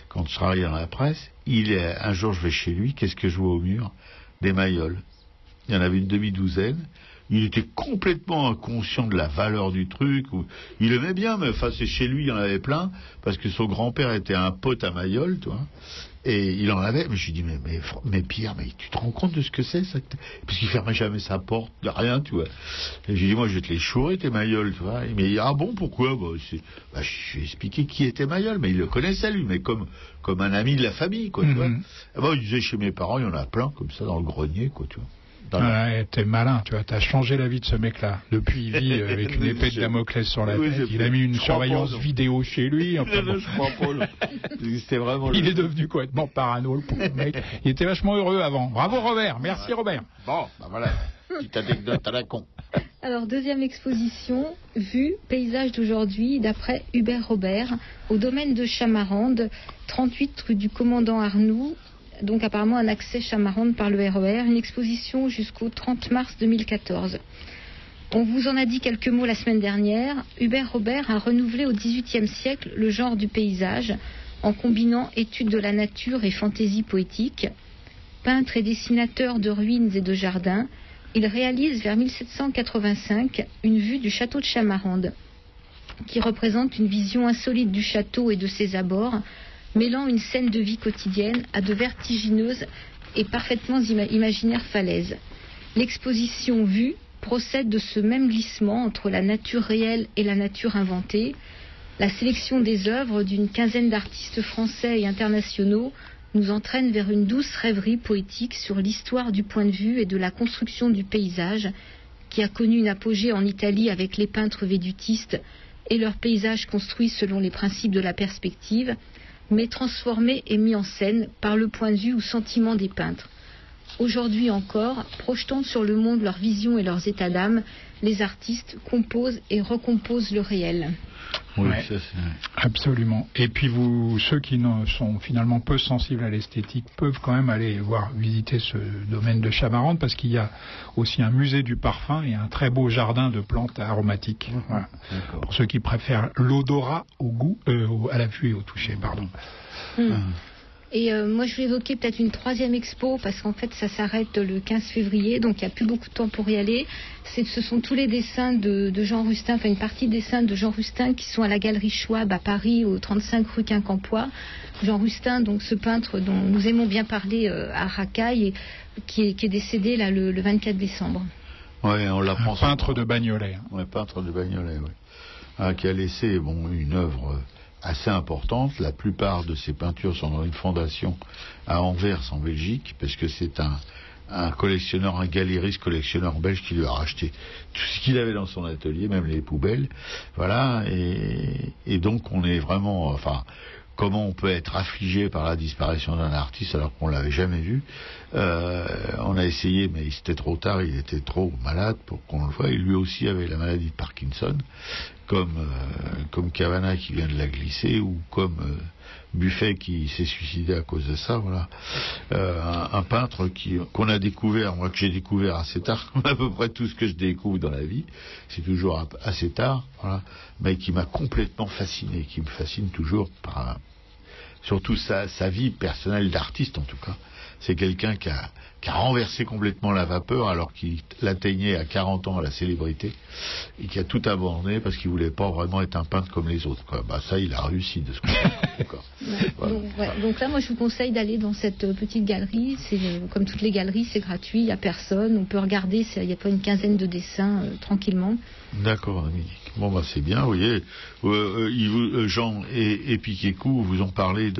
Quand je travaillais dans la presse, un jour, je vais chez lui, qu'est-ce que je vois au mur? Des Mayol. Il y en avait une demi-douzaine. Il était complètement inconscient de la valeur du truc. Il aimait bien, mais c'est chez lui, il y en avait plein, parce que son grand-père était un pote à Mayol, tu vois. Et il en avait, mais je lui dis, mais Pierre, mais tu te rends compte de ce que c'est, ça? Parce qu'il fermait jamais sa porte, de rien, tu vois. Et j'ai dit, moi, je vais te les chourer, tes Mayol, tu vois. Mais ah bon, pourquoi? Je lui ai expliqué qui était Mayol, mais il le connaissait, lui, mais comme un ami de la famille, quoi, tu vois. Il disait, chez mes parents, il y en a plein, comme ça, dans le grenier, quoi, tu vois. T'es malin, tu vois, t'as changé la vie de ce mec-là. Depuis, il vit avec une épée de Damoclès sur la tête. Il a mis une surveillance vidéo chez lui. Je crois pas. C'était vraiment. Il est devenu complètement parano, le pauvre mec. Il était vachement heureux avant. Bravo Robert, merci Robert. Bon, voilà, petite anecdote à la con. Alors, deuxième exposition, vue, paysage d'aujourd'hui, d'après Hubert Robert, au domaine de Chamarande, 38 rue du Commandant Arnoux. Donc apparemment un accès Chamarande par le RER, une exposition jusqu'au 30 mars 2014. On vous en a dit quelques mots la semaine dernière. Hubert Robert a renouvelé au XVIIIe siècle le genre du paysage en combinant étude de la nature et fantaisie poétique. Peintre et dessinateur de ruines et de jardins, il réalise vers 1785 une vue du château de Chamarande qui représente une vision insolite du château et de ses abords, mêlant une scène de vie quotidienne à de vertigineuses et parfaitement imaginaires falaises. L'exposition vue procède de ce même glissement entre la nature réelle et la nature inventée. La sélection des œuvres d'une quinzaine d'artistes français et internationaux nous entraîne vers une douce rêverie poétique sur l'histoire du point de vue et de la construction du paysage, qui a connu une apogée en Italie avec les peintres védutistes et leurs paysages construits selon les principes de la perspective, mais transformés et mis en scène par le point de vue ou sentiment des peintres. Aujourd'hui encore, projetant sur le monde leur vision et leurs états d'âme, les artistes composent et recomposent le réel. Oui, ça, absolument. Et puis ceux qui sont finalement peu sensibles à l'esthétique peuvent quand même aller visiter ce domaine de Chamarande, parce qu'il y a aussi un musée du parfum et un très beau jardin de plantes aromatiques. Voilà. Pour ceux qui préfèrent l'odorat au goût, à la vue et au toucher, pardon. Et moi, je vais évoquer peut-être une troisième expo, parce qu'en fait, ça s'arrête le 15 février, donc il n'y a plus beaucoup de temps pour y aller. Ce sont tous les dessins de Jean Rustin, enfin une partie des dessins de Jean Rustin qui sont à la Galerie Schwab à Paris, au 35 rue Quincampoix. Jean Rustin, donc ce peintre dont nous aimons bien parler à Racaille, et qui est décédé là, le 24 décembre. Ouais, on l'apprend. Un peintre de Bagnolet. Ouais, peintre de Bagnolet, oui. Qui a laissé une œuvre assez importante. La plupart de ses peintures sont dans une fondation à Anvers, en Belgique, parce que c'est un collectionneur, un galériste collectionneur belge qui lui a racheté tout ce qu'il avait dans son atelier, même les poubelles. Voilà, et donc on est vraiment... Enfin, comment on peut être affligé par la disparition d'un artiste alors qu'on l'avait jamais vu. On a essayé, mais c'était trop tard, il était trop malade pour qu'on le voie. Et lui aussi avait la maladie de Parkinson, comme Cavana qui vient de la glisser, ou comme Buffet qui s'est suicidé à cause de ça. Voilà, un peintre qu'on a découvert, moi que j'ai découvert assez tard, comme à peu près tout ce que je découvre dans la vie, c'est toujours assez tard. Voilà, mais qui m'a complètement fasciné, qui me fascine toujours surtout sa vie personnelle d'artiste en tout cas. C'est quelqu'un qui a renversé complètement la vapeur alors qu'il l'atteignait à 40 ans à la célébrité, et qui a tout abandonné parce qu'il voulait pas vraiment être un peintre comme les autres, quoi. Bah ça, il a réussi de ce côté. Voilà. Donc là, moi, je vous conseille d'aller dans cette petite galerie. C'est comme toutes les galeries, c'est gratuit, il y a personne, on peut regarder. Il y a pas une quinzaine de dessins tranquillement. D'accord, Dominique. Bon, bah c'est bien, vous voyez. Jean et Piquet-Cou vous ont parlé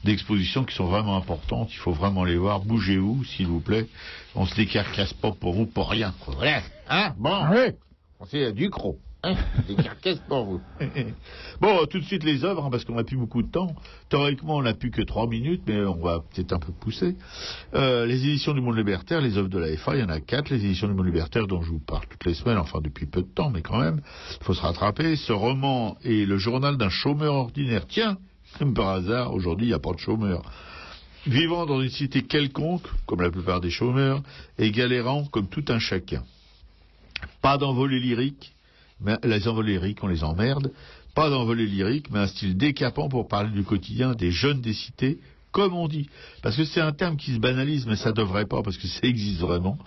d'expositions qui sont vraiment importantes. Il faut vraiment les voir. Bougez-vous, s'il vous plaît. On se décarcasse pas pour vous, pour rien. Voilà. Hein? Bon. Oui. C'est du croc. Hein? Décarcasse pour vous. Bon, tout de suite les œuvres, parce qu'on n'a plus beaucoup de temps. Théoriquement, on n'a plus que 3 minutes, mais on va peut-être un peu pousser. Les éditions du Monde Libertaire, les œuvres de la FA, il y en a 4. Les éditions du Monde Libertaire, dont je vous parle toutes les semaines, enfin depuis peu de temps, mais quand même, il faut se rattraper. Ce roman est le journal d'un chômeur ordinaire. Tiens, comme par hasard, aujourd'hui, il n'y a pas de chômeur. Vivant dans une cité quelconque, comme la plupart des chômeurs, et galérant comme tout un chacun. Pas d'envolée lyrique, mais les envolées lyriques, on les emmerde. Pas d'envolée lyrique, mais un style décapant pour parler du quotidien des jeunes des cités, comme on dit. Parce que c'est un terme qui se banalise, mais ça devrait pas, parce que ça existe vraiment.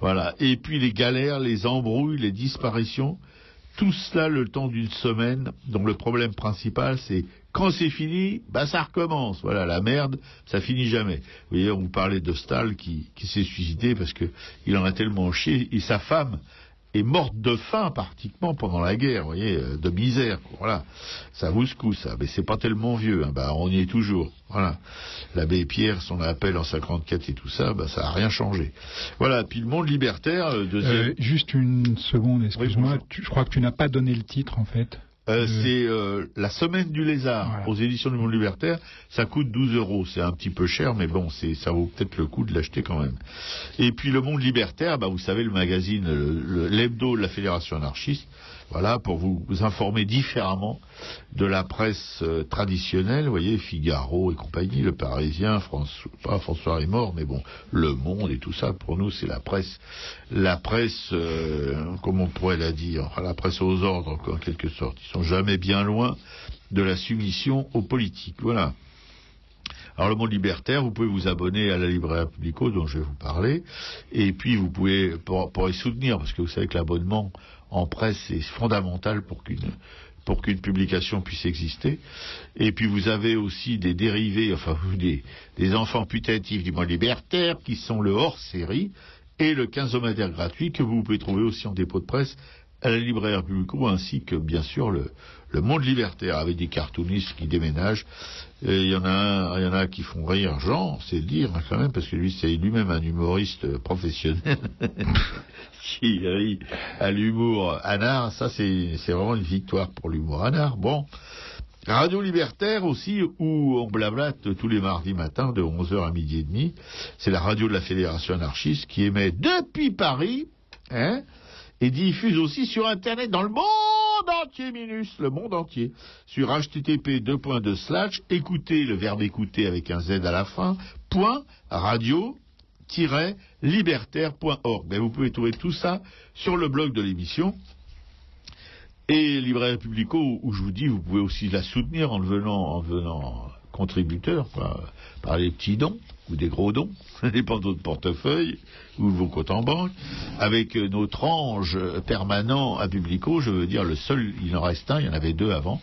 Voilà. Et puis les galères, les embrouilles, les disparitions, tout cela le temps d'une semaine, dont le problème principal, c'est quand c'est fini, bah ça recommence. Voilà, la merde, ça finit jamais. Vous voyez, on vous parlait de Stahl qui s'est suicidé parce que il en a tellement chié, et sa femme est morte de faim pratiquement pendant la guerre, vous voyez, de misère, quoi. Voilà, ça vous secoue ça, mais c'est pas tellement vieux, hein. Bah on y est toujours, voilà. L'abbé Pierre, son appel en 54 et tout ça, bah ça a rien changé. Voilà, puis le Monde Libertaire, deuxième... Juste une seconde, excuse-moi, je crois que tu n'as pas donné le titre en fait. C'est La Semaine du Lézard, voilà. Aux éditions du Monde Libertaire. Ça coûte 12 €. C'est un petit peu cher, mais bon, ça vaut peut-être le coup de l'acheter quand même. Et puis le Monde Libertaire, bah vous savez, le magazine, l'hebdo de la Fédération anarchiste. Voilà, pour vous informer différemment de la presse traditionnelle, vous voyez, Figaro et compagnie, Le Parisien, François est mort, mais bon, Le Monde et tout ça, pour nous, c'est la presse, comment on pourrait la dire, enfin, la presse aux ordres, en quelque sorte. Ils sont jamais bien loin de la soumission aux politiques, voilà. Alors le Monde Libertaire, vous pouvez vous abonner à la Libraire Publico dont je vais vous parler, et puis vous pouvez pour les soutenir, parce que vous savez que l'abonnement en presse est fondamental pour qu'une publication puisse exister. Et puis vous avez aussi des dérivés, enfin des enfants putatifs du Monde Libertaire qui sont le hors-série et le quinzomadaire gratuit que vous pouvez trouver aussi en dépôt de presse à la Libraire Publico, ainsi que bien sûr le Monde Libertaire avec des cartoonistes qui déménagent. Il y en a qui font rire Jean, c'est le dire quand même, parce que lui c'est lui-même un humoriste professionnel qui rit à l'humour anard. Ça c'est vraiment une victoire pour l'humour anard. Bon, Radio Libertaire aussi, où on blablate tous les mardis matins de 11h à midi et demi. C'est la radio de la Fédération anarchiste qui émet depuis Paris, hein, et diffuse aussi sur Internet dans le monde entier, le monde entier, sur http:// écoutez, le verbe écouter avec un Z à la fin, .radio-libertaire.org. Ben, vous pouvez trouver tout ça sur le blog de l'émission. Et Libraire Publico, où je vous dis, vous pouvez aussi la soutenir en devenant contributeurs, par les petits dons ou des gros dons, ça dépend de votre portefeuille ou de vos comptes en banque, avec notre ange permanent à Publico, je veux dire le seul, il en reste un, il y en avait deux avant,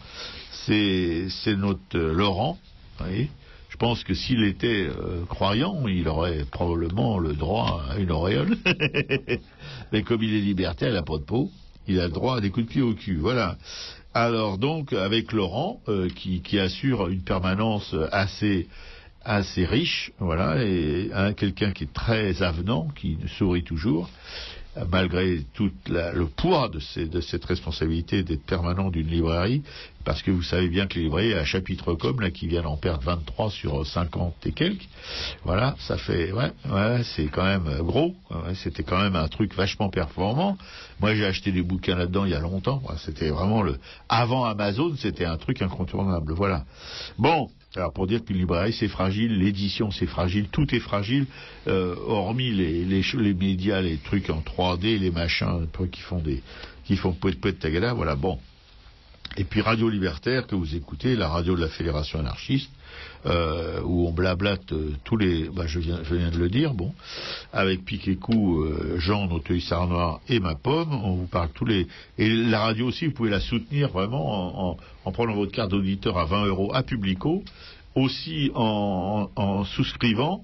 c'est notre Laurent, vous voyez. Je pense que s'il était croyant, il aurait probablement le droit à une auréole. Mais comme il est libertaire, il n'a pas de peau, il a le droit à des coups de pied au cul. Voilà. Alors donc, avec Laurent, qui assure une permanence assez riche, voilà, et quelqu'un qui est très avenant, qui sourit toujours, malgré tout le poids de cette responsabilité d'être permanent d'une librairie, parce que vous savez bien que les librairies à chapitre com, là, qui viennent en perdre 23 sur 50 et quelques, voilà, ça fait, c'est quand même gros, c'était quand même un truc vachement performant. Moi, j'ai acheté des bouquins là-dedans il y a longtemps, c'était vraiment avant Amazon, c'était un truc incontournable, voilà. Bon. Alors pour dire qu'une librairie c'est fragile, l'édition c'est fragile, tout est fragile, hormis les médias, les trucs en 3D, les machins qui font poète tagada, voilà, bon. Et puis Radio Libertaire que vous écoutez, la radio de la Fédération anarchiste, où on blablate tous les, je viens de le dire, bon, avec Piquet-Cou, Jean, Noteuil-Sarnois et ma pomme, on vous parle et la radio aussi, vous pouvez la soutenir vraiment en prenant votre carte d'auditeur à 20 € à Publico, aussi en souscrivant,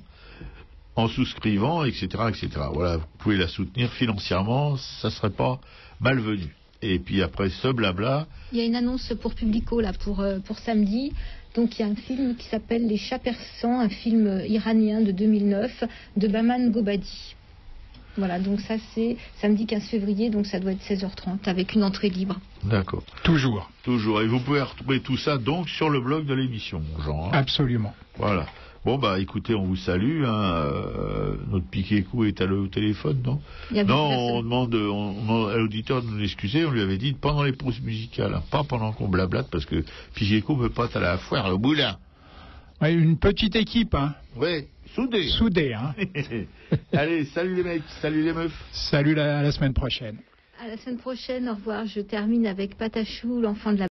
etc., etc. Voilà, vous pouvez la soutenir financièrement, ça serait pas malvenu. Et puis après ce blabla... Il y a une annonce pour Publico là pour samedi. Donc il y a un film qui s'appelle Les Chats Persans, un film iranien de 2009 de Baman Gobadi. Voilà, donc ça c'est samedi 15 février, donc ça doit être 16h30 avec une entrée libre. D'accord. Toujours. Et vous pouvez retrouver tout ça donc sur le blog de l'émission, Jean. Absolument. Voilà. Bon, écoutez, on vous salue. Notre Piquet-Cou est au téléphone, non? Non, on demande à l'auditeur de nous excuser. On lui avait dit pendant les pauses musicales, pas pendant qu'on blablate, parce que Piquet-Cou ne peut pas être à la foire, au boulin. Ouais, une petite équipe, hein. Oui, soudée. Soudée, hein. Allez, salut les mecs, salut les meufs. Salut à la semaine prochaine. À la semaine prochaine, au revoir. Je termine avec Patachou, l'enfant de la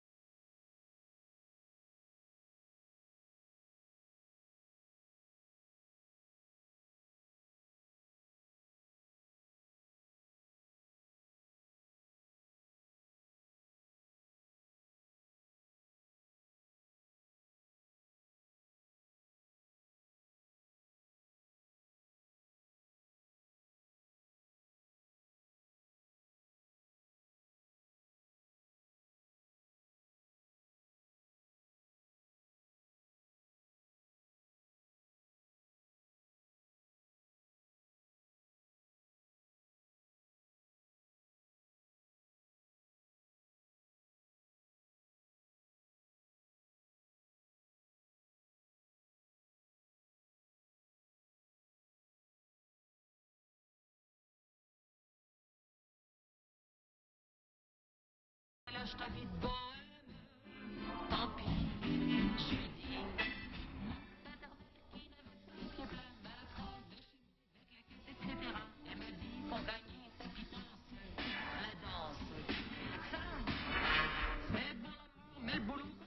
Ta vie de bohème, tant pis, tu dis. T'adores qui ne pieds pleins, balafrant dessus, avec les caisses, etc. Elle me dit qu'on gagne sa pitance, la danse. Ça, c'est bon l'amour, mais le boulot.